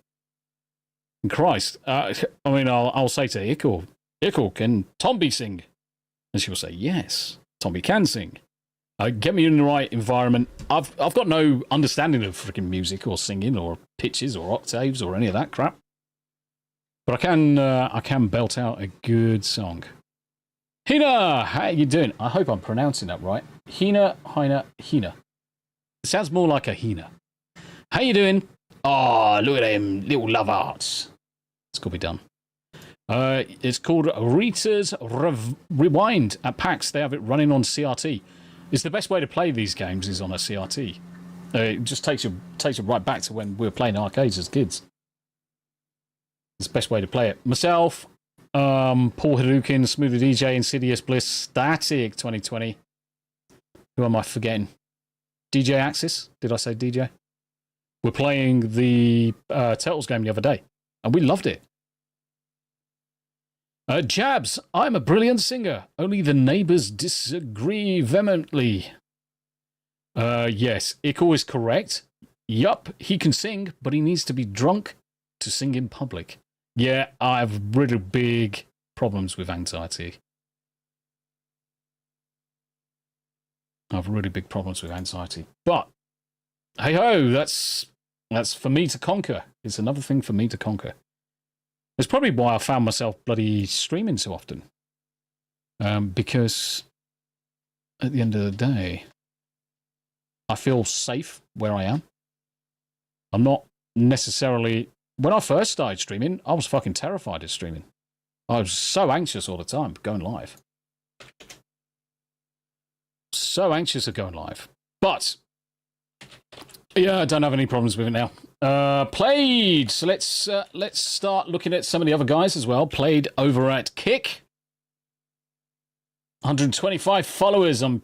And Christ, I'll say to Ickle, can Tombi sing? And she'll say, yes, Tombi can sing. Get me in the right environment. I've got no understanding of freaking music or singing or pitches or octaves or any of that crap. But I can belt out a good song. Hina, how you doing? I hope I'm pronouncing that right. Hina. It sounds more like a Hina. How you doing? Oh, look at them little love arts. It's got to be done. It's called Rita's Rewind at PAX. They have it running on CRT. It's the best way to play these games is on a CRT. It just takes you right back to when we were playing arcades as kids. It's the best way to play it. Myself, Paul Hadouken, Smoothie DJ, Insidious Bliss, Static 2020. Who am I forgetting? DJ Axis? Did I say DJ? We're playing the Turtles game the other day, and we loved it. Jabs, I'm a brilliant singer. Only the neighbors disagree vehemently. Yes, Ickle is correct. Yup, he can sing, but he needs to be drunk to sing in public. Yeah, I have really big problems with anxiety. But, hey ho, that's for me to conquer. It's another thing for me to conquer. It's probably why I found myself bloody streaming so often. Because at the end of the day, I feel safe where I am. I'm not necessarily... When I first started streaming, I was fucking terrified of streaming. I was so anxious all the time going live. So anxious of going live. But... yeah, I don't have any problems with it now. Played. So let's start looking at some of the other guys as well. Played over at Kick. 125 followers. I'm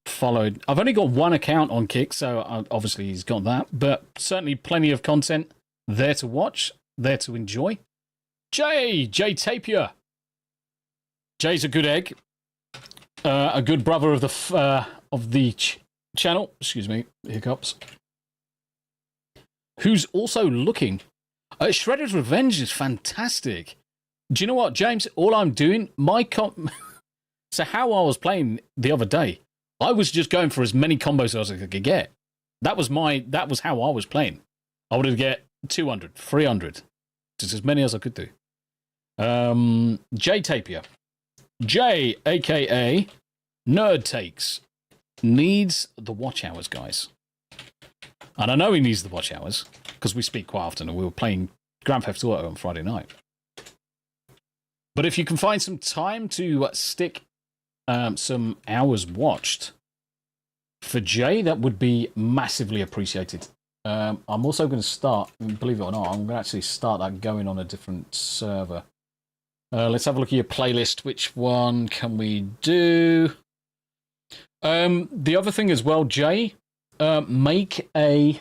followed. I've only got one account on Kick, so obviously he's got that. But certainly plenty of content there to watch, there to enjoy. Jay Tapia. Jay's a good egg. A good brother of the channel. Excuse me, hiccups. Who's also looking. Shredder's Revenge is fantastic. Do you know what, James? All I'm doing, so how I was playing the other day, I was just going for as many combos as I could get. That was how I was playing. I would get 200, 300, just as many as I could do. Jay Tapia. Jay, aka Nerd Takes, needs the watch hours, guys. And I know he needs the watch hours because we speak quite often and we were playing Grand Theft Auto on Friday night. But if you can find some time to stick some hours watched for Jay, that would be massively appreciated. I'm also going to start, believe it or not, I'm going to actually start that going on a different server. Let's have a look at your playlist. Which one can we do? The other thing as well, Jay, make a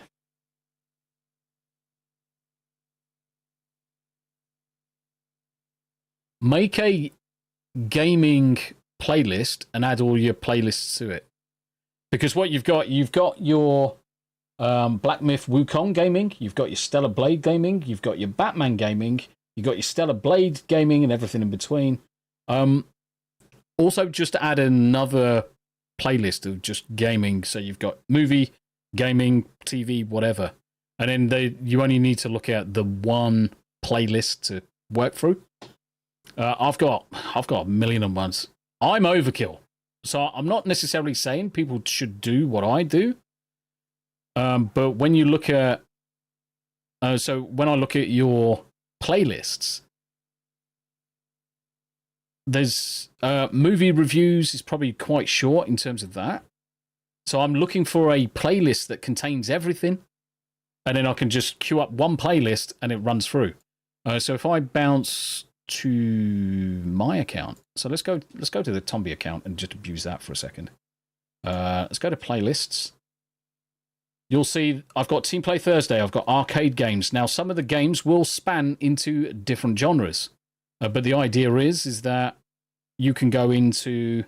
gaming playlist and add all your playlists to it. Because what you've got your Black Myth Wukong gaming, you've got your Stellar Blade gaming, you've got your Batman gaming, you've got your Stellar Blade gaming and everything in between. Also, just to add another playlist of just gaming, so you've got movie, gaming, TV, whatever. And then you only need to look at the one playlist to work through. I've got a million and ones. I'm overkill. So I'm not necessarily saying people should do what I do. But when you look at... so when I look at your playlists, there's movie reviews is probably quite short in terms of that. So I'm looking for a playlist that contains everything. And then I can just queue up one playlist and it runs through. So if I bounce to my account, so let's go to the Tombi account and just abuse that for a second. Let's go to playlists. You'll see I've got Team Play Thursday, I've got arcade games. Now some of the games will span into different genres, but the idea is that you can go into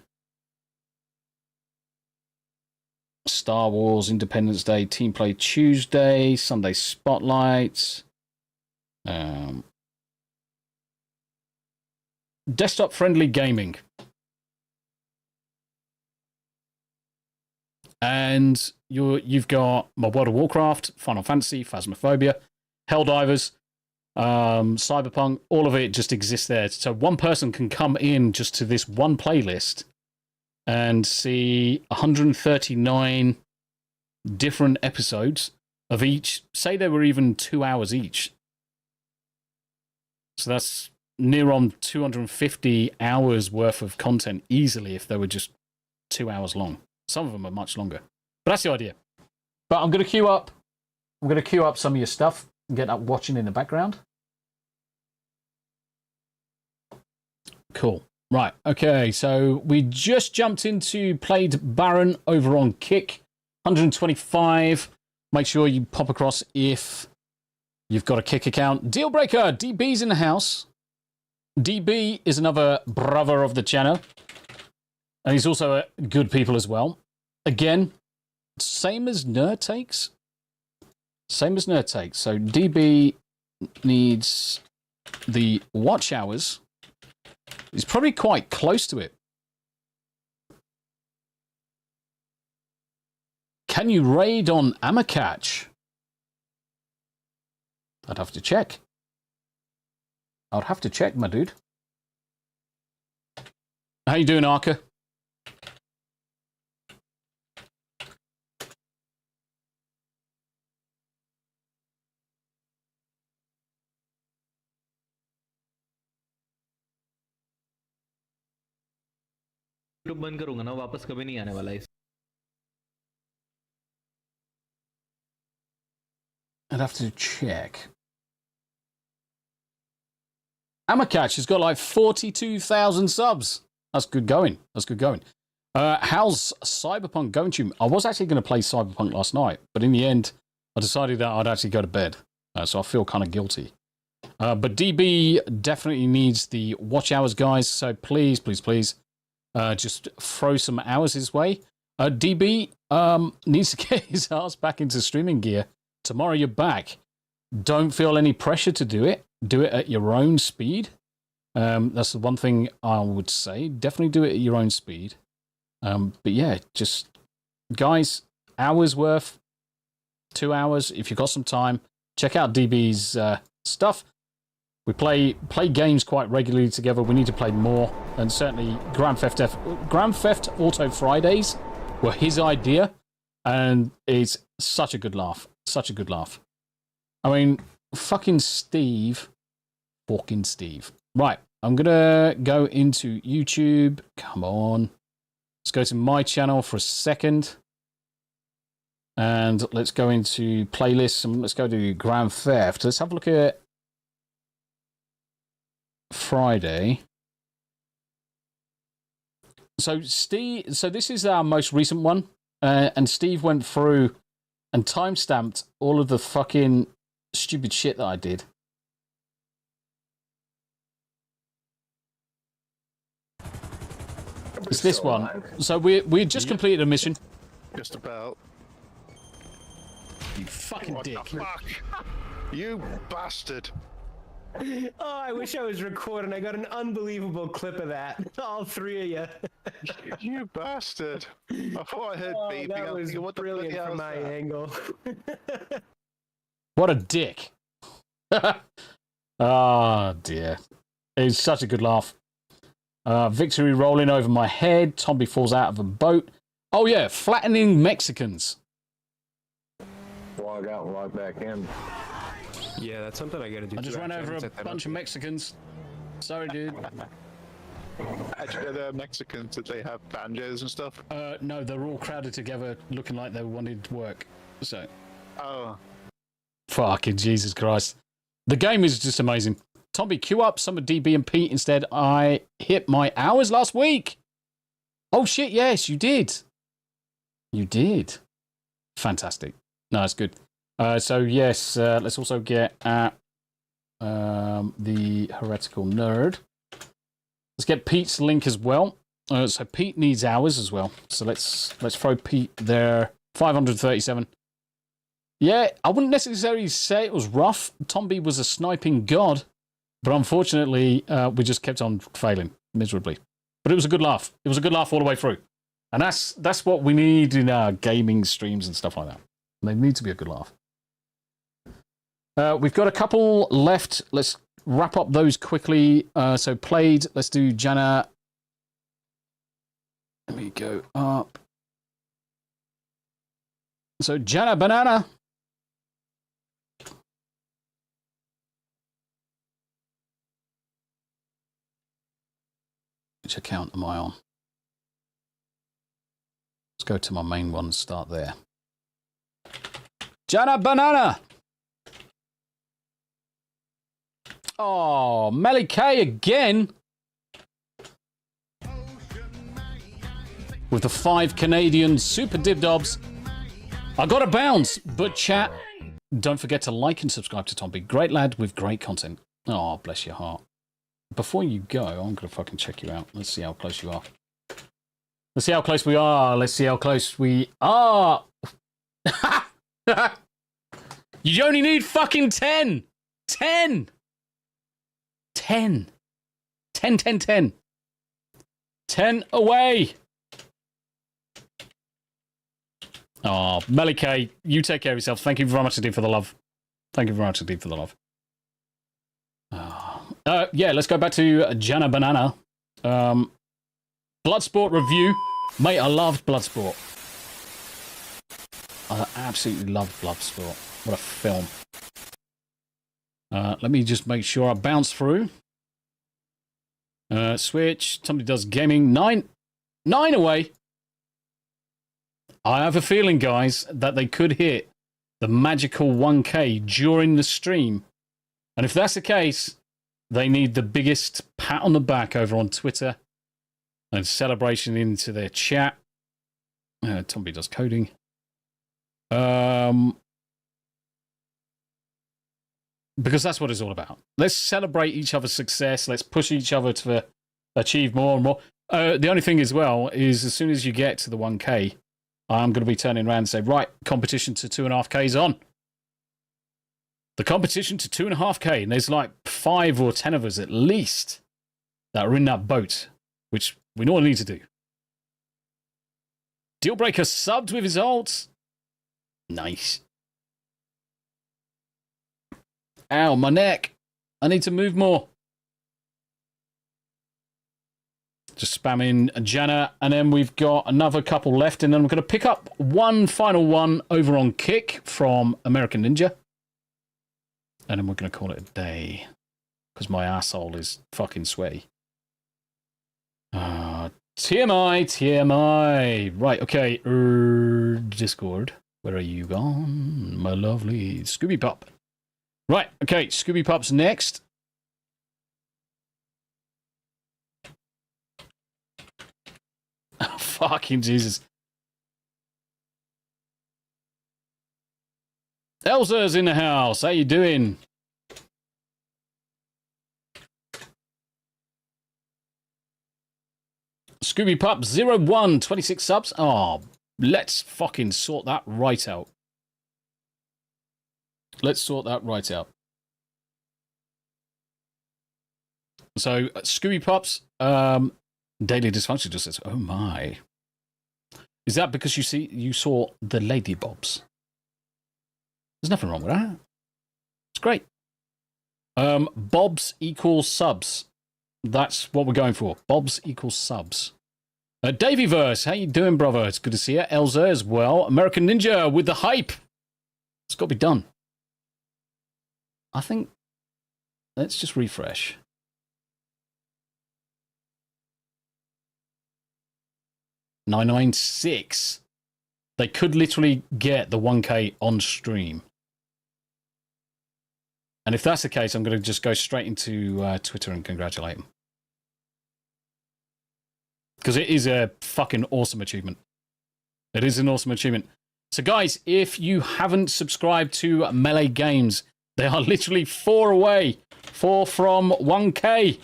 Star Wars, Independence Day, Team Play Tuesday, Sunday Spotlight, desktop friendly gaming, and you've got my World of Warcraft, Final Fantasy, Phasmophobia, Helldivers, Cyberpunk. All of it just exists there. So one person can come in just to this one playlist and see 139 different episodes of each. Say they were even 2 hours each. So that's near on 250 hours worth of content easily if they were just 2 hours long. Some of them are much longer. But that's the idea. But I'm going to queue up some of your stuff and get that watching in the background. Cool. Right. Okay. So we just jumped into played Baron over on Kick. 125. Make sure you pop across if you've got a Kick account. Dealbreaker. DB's in the house. DB is another brother of the channel. And he's also a good people as well. Again, same as Nerd Takes. Same as Nerd Takes. So DB needs the watch hours. He's probably quite close to it. Can you raid on Amakatch? I'd have to check. I'd have to check, my dude. How you doing, Arca? बंद करूंगा ना वापस कभी नहीं आने वाला इस I'd have to check. Amakatch has got like 42,000 subs. That's good going. That's good going. How's Cyberpunk going to you? I was actually going to play Cyberpunk last night, but in the end, I decided that I'd actually go to bed. So I feel kind of guilty. But DB definitely needs the watch hours, guys. So please, please, please, just throw some hours his way. DB needs to get his ass back into streaming gear. Tomorrow you're back. Don't feel any pressure to do it. Do it at your own speed. That's the one thing I would say. Definitely do it at your own speed. But yeah, just, guys, hours worth, 2 hours. If you've got some time, check out DB's stuff. We play games quite regularly together. We need to play more. And certainly Grand Theft Auto Fridays were his idea. And it's such a good laugh. Such a good laugh. I mean, fucking Steve. Fucking Steve. Right. I'm going to go into YouTube. Come on. Let's go to my channel for a second. And let's go into playlists. And let's go to Grand Theft. Let's have a look at Friday. So this is our most recent one. And Steve went through and timestamped all of the fucking stupid shit that I did. It's this one. So we just completed a mission. Just about. You fucking What dick. the fuck? You bastard. Oh, I wish I was recording. I got an unbelievable clip of that. All three of you. You bastard. I thought I heard beeping. That was What the brilliant bloody from hell's my that? angle. What a dick. Ah, dear. It's such a good laugh. Victory rolling over my head. Tombi falls out of a boat. Oh, yeah. Flattening Mexicans. Log out and log back in. Yeah, that's something I gotta do. I just ran over a bunch of Mexicans. Sorry, dude. Actually, they're Mexicans. That they have banjos and stuff. No, they're all crowded together looking like they wanted to work. So. Oh. Fucking Jesus Christ. The game is just amazing. Tombi, queue up some of DB and Pete instead. I hit my hours last week. Oh, shit, yes, you did. You did. Fantastic. No, it's good. So, yes, let's also get at the Heretical Nerd. Let's get Pete's link as well. So Pete needs hours as well. So let's throw Pete there. 537. Yeah, I wouldn't necessarily say it was rough. Tombi was a sniping god. But unfortunately, we just kept on failing miserably. But it was a good laugh. It was a good laugh all the way through. And that's what we need in our gaming streams and stuff like that. They need to be a good laugh. We've got a couple left. Let's wrap up those quickly. So played. Let's do Jana. Let me go up. So Jana Banana. Which account am I on? Let's go to my main one and start there. Jana Banana! Oh, Melly K again! With the 5 Canadian Super Dibdobs. I got a bounce, but chat, don't forget to like and subscribe to Tombi. Great lad with great content. Oh, bless your heart. Before you go, I'm going to fucking check you out. Let's see how close you are. Let's see how close we are. Let's see how close we are. You only need fucking 10. 10. 10. 10, 10, 10. 10 away. Oh, Melike, you take care of yourself. Thank you very much indeed for the love. Thank you very much indeed for the love. Yeah, let's go back to Jana Banana. Bloodsport review. Mate, I loved Bloodsport. I absolutely loved Bloodsport. What a film. Let me just make sure I bounce through. Switch. Somebody does gaming. 9 away. I have a feeling, guys, that they could hit the magical 1K during the stream. And if that's the case, they need the biggest pat on the back over on Twitter and celebration into their chat. Tombi does coding. Because that's what it's all about. Let's celebrate each other's success. Let's push each other to achieve more and more. The only thing as well is as soon as you get to the 1K, I'm going to be turning around and say, right, competition to 2.5K's on. The competition to 2.5K, and there's like 5 or 10 of us at least that are in that boat, which we know what we need to do. Dealbreaker subbed with his ult. Nice. Ow, my neck. I need to move more. Just spamming Janna, and then we've got another couple left, and then I'm going to pick up one final one over on Kick from American Ninja. And then we're going to call it a day. Because my asshole is fucking sweaty. TMI. Right, okay. Discord. Where are you gone? My lovely Scooby Pup. Right, okay. Scooby Pup's next. Oh, fucking Jesus. Elsa's in the house. How you doing? Scooby Pup 01, 26 subs. Oh, let's fucking sort that right out. Let's sort that right out. So, Scooby Pups, Daily Dysfunction just says, oh my. Is that because you saw the Lady Bobs? There's nothing wrong with that. It's great. Bobs equals subs. That's what we're going for. Bobs equals subs. Davyverse, how you doing, brother? It's good to see you. Elza as well. American Ninja with the hype. It's got to be done. I think... Let's just refresh. $996. They could literally get the 1K on stream. And if that's the case, I'm going to just go straight into Twitter and congratulate them. Because it is a fucking awesome achievement. It is an awesome achievement. So guys, if you haven't subscribed to Melee Games, they are literally 4 away. 4 from 1K.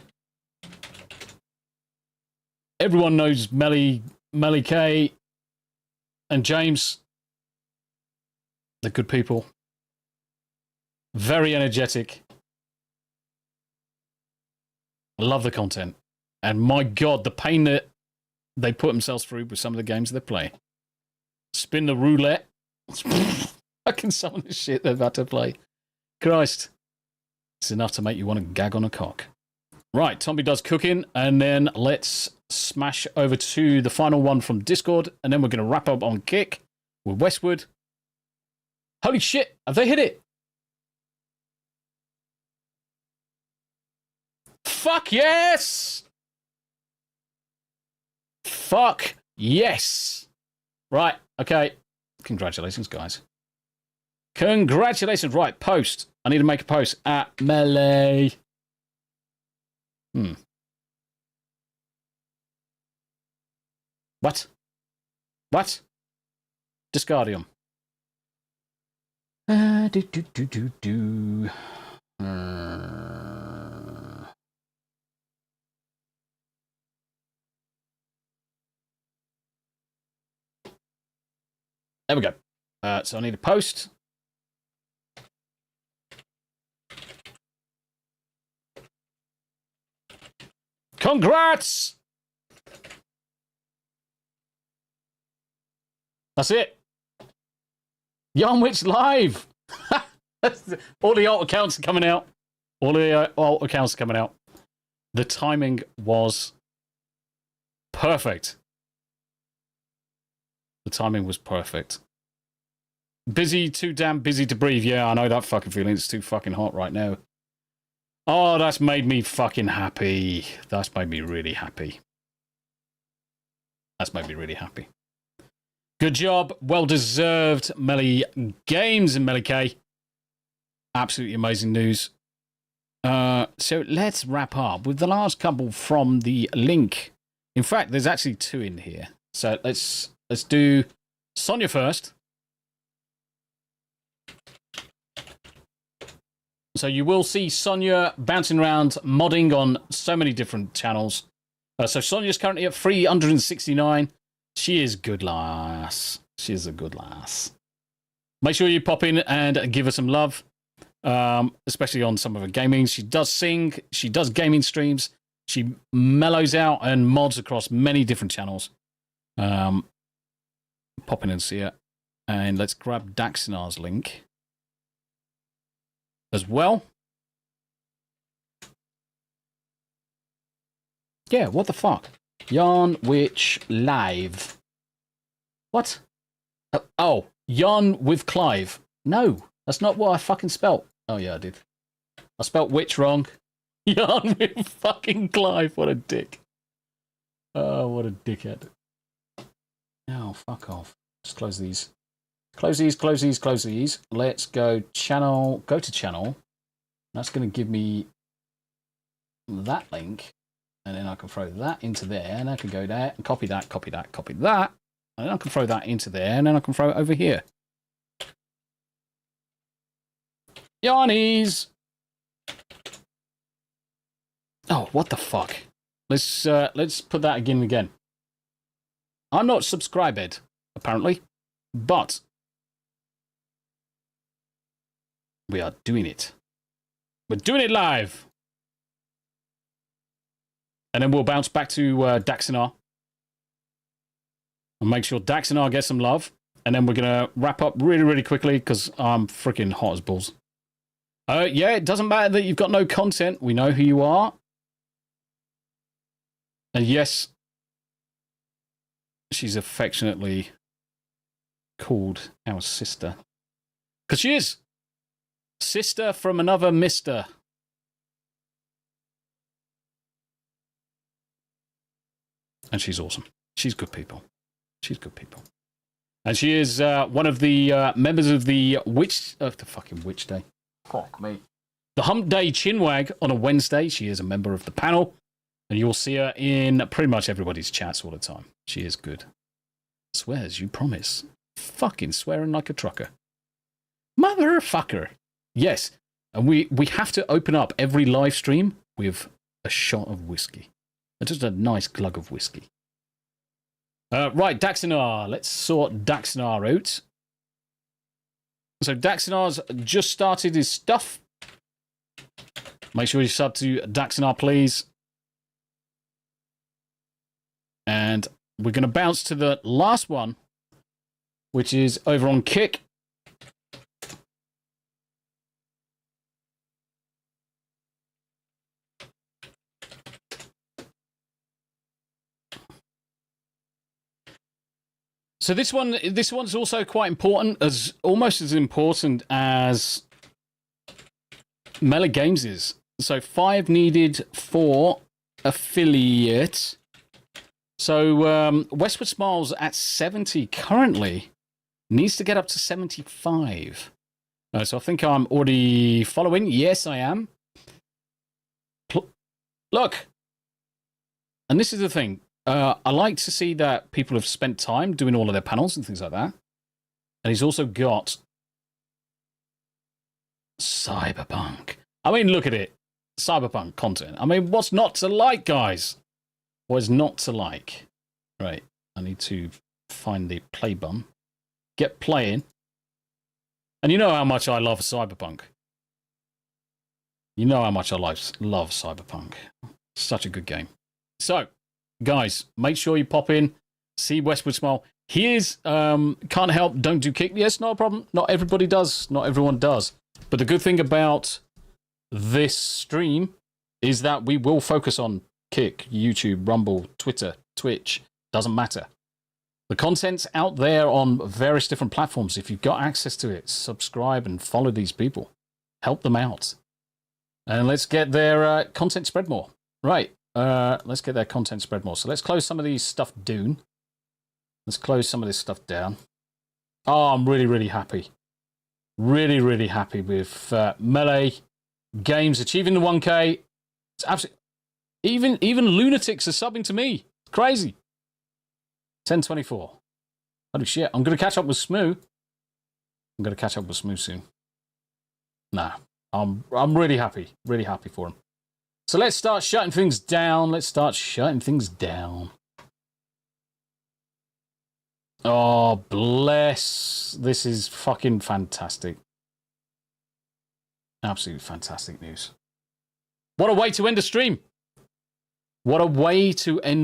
Everyone knows Melee K and James. They're good people. Very energetic. I love the content. And my God, the pain that they put themselves through with some of the games they play. Spin the roulette. Fucking some of the shit they're about to play. Christ. It's enough to make you want to gag on a cock. Right, Tombi does cooking, and then let's smash over to the final one from Discord, and then we're going to wrap up on Kick with Westwood. Holy shit, have they hit it? Fuck yes! Fuck yes! Right, okay. Congratulations, guys. Congratulations. Right, post. I need to make a post at Melee. What? What? Discardium. There we go. So I need a post. Congrats! That's it. Yarnwich live. All the alt accounts are coming out. All the alt accounts are coming out. The timing was perfect. The timing was perfect. Busy, too damn busy to breathe. Yeah, I know that fucking feeling. It's too fucking hot right now. Oh, that's made me fucking happy. That's made me really happy. That's made me really happy. Good job. Well deserved, Melee Games and Melee K. Absolutely amazing news. So let's wrap up with the last couple from the link. In fact, there's actually 2 in here. So let's do Sonia first. So you will see Sonia bouncing around, modding on so many different channels. So Sonia's currently at 369. She is good lass. She is a good lass. Make sure you pop in and give her some love, especially on some of her gaming. She does sing. She does gaming streams. She mellows out and mods across many different channels. Pop in and see her. And let's grab Daxinar's link as well. Yeah, what the fuck? Yarn Witch Live. What? Oh, Yarn with Clive. No, that's not what I fucking spelt. Oh, yeah, I did. I spelt witch wrong. Yarn with fucking Clive. What a dick. Oh, what a dickhead. Oh, fuck off. Just close these. Close these, close these, close these. Let's go channel. Go to channel. That's going to give me that link. And then I can throw that into there. And I can go there and copy that, copy that, copy that. And then I can throw that into there. And then I can throw it over here. Yarnies! Oh, what the fuck? Let's put that again and again. I'm not subscribed, apparently. But we are doing it. We're doing it live. And then we'll bounce back to Daxinar. And make sure Daxinar gets some love. And then we're going to wrap up really, really quickly because I'm freaking hot as balls. Yeah, it doesn't matter that you've got no content. We know who you are. And yes, she's affectionately called our sister. Because she is. Sister from another mister. And she's awesome. She's good people. She's good people. And she is one of the members of the fucking Witch Day. Fuck me. The Hump Day Chinwag on a Wednesday. She is a member of the panel. And you'll see her in pretty much everybody's chats all the time. She is good. Swears, you promise. Fucking swearing like a trucker. Motherfucker. Yes. And we have to open up every live stream with a shot of whiskey. Just a nice glug of whiskey. Right, Daxinar. Let's sort Daxinar out. So Daxinar's just started his stuff. Make sure you sub to Daxinar, please. And we're going to bounce to the last one, which is over on Kick. So this one's also quite important, almost as important as Melee Games is. So 5 needed for affiliate. So Westward Smiles at 70 currently needs to get up to 75. So I think I'm already following. Yes, I am. Look, and this is the thing. I like to see that people have spent time doing all of their panels and things like that. And he's also got Cyberpunk. I mean, look at it. Cyberpunk content. I mean, what's not to like, guys? What is not to like? Right. I need to find the play button. Get playing. And you know how much I love Cyberpunk. You know how much I love Cyberpunk. Such a good game. So, guys, make sure you pop in, see Westward Smile. Here's Can't Help, Don't Do Kick. Yes, not a problem. Not everybody does. Not everyone does. But the good thing about this stream is that we will focus on Kick, YouTube, Rumble, Twitter, Twitch. Doesn't matter. The content's out there on various different platforms. If you've got access to it, subscribe and follow these people. Help them out. And let's get their content spread more. Right. Let's get their content spread more. So let's close some of these stuff down. Let's close some of this stuff down. Oh, I'm really, really happy. Really, really happy with Melee Games achieving the 1K. It's absolutely... Even lunatics are subbing to me. It's crazy. 1024. Holy shit. I'm going to catch up with Smoo. I'm going to catch up with Smoo soon. Nah. I'm really happy for him. So let's start shutting things down. Oh, bless. This is fucking fantastic. Absolutely fantastic news. What a way to end the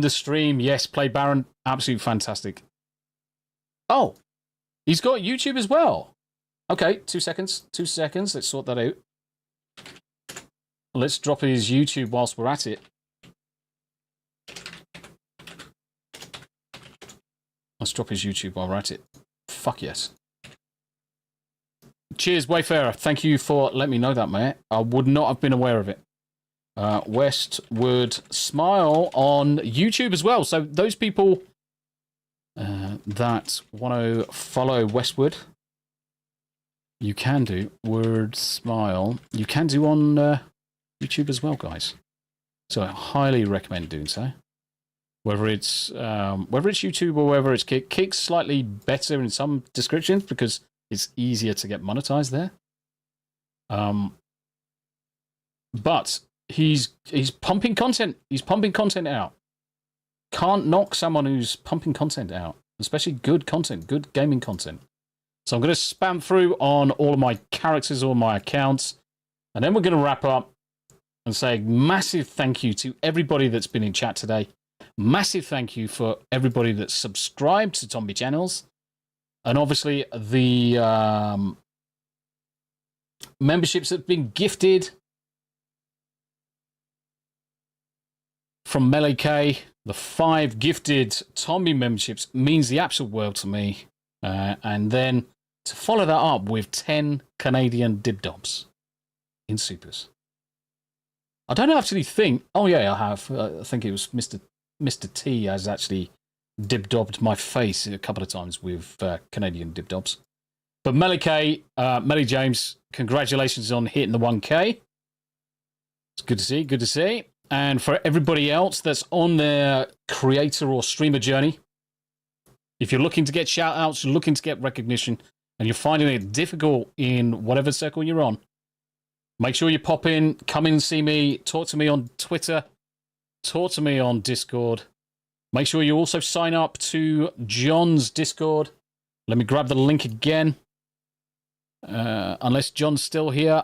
stream. Yes, Play Baron. Absolutely fantastic. Oh, he's got YouTube as well. Okay, 2 seconds. Let's sort that out. Let's drop his YouTube whilst we're at it. Let's drop his YouTube while we're at it. Fuck yes. Cheers, Wayfarer. Thank you for letting me know that, mate. I would not have been aware of it. Westwood Smile on YouTube as well. So those people that want to follow Westwood, you can do. Word Smile. You can do on YouTube as well, guys. So I highly recommend doing so. Whether it's YouTube or whether it's Kick. Kick's slightly better in some descriptions because it's easier to get monetized there. But he's pumping content. He's pumping content out. Can't knock someone who's pumping content out, especially good content, good gaming content. So I'm going to spam through on all of my characters, all my accounts, and then we're going to wrap up and say massive thank you to everybody that's been in chat today. Massive thank you for everybody that's subscribed to Tombi channels. And obviously the memberships that have been gifted from Melee K. The 5 gifted Tombi memberships means the absolute world to me. And then to follow that up with 10 Canadian dibdobs in supers. I don't actually think... Oh, yeah, I have. I think it was Mr. T has actually dibdobbed my face a couple of times with Canadian dibdobs. But Melee K, Melee James, congratulations on hitting the 1K. It's good to see. And for everybody else that's on their creator or streamer journey, if you're looking to get shout-outs, you're looking to get recognition, and you're finding it difficult in whatever circle you're on, make sure you pop in, come in and see me, talk to me on Twitter, talk to me on Discord. Make sure you also sign up to John's Discord. Let me grab the link again. Unless John's still here.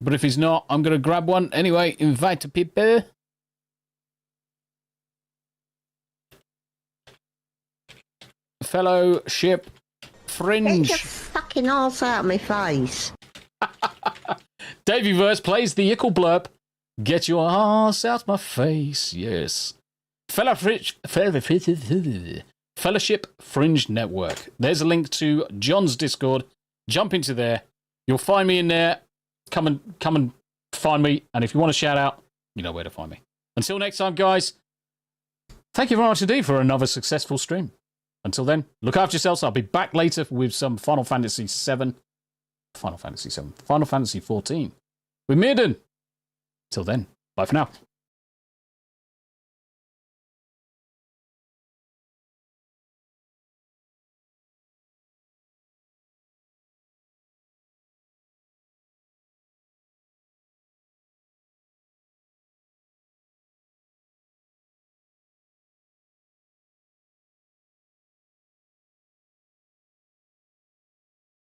But if he's not, I'm going to grab one. Anyway, invite to people. Fellowship Fringe. Get your fucking arse out of my face. Davey Verse plays the Ickle Blurb. Get your arse out my face. Yes. Fellowship Fringe Network. There's a link to John's Discord. Jump into there. You'll find me in there. Come and find me. And if you want to shout out, you know where to find me. Until next time, guys. Thank you very much indeed for another successful stream. Until then, look after yourselves. I'll be back later with some Final Fantasy 7. Final Fantasy 14 with Mirden. Till then, bye for now.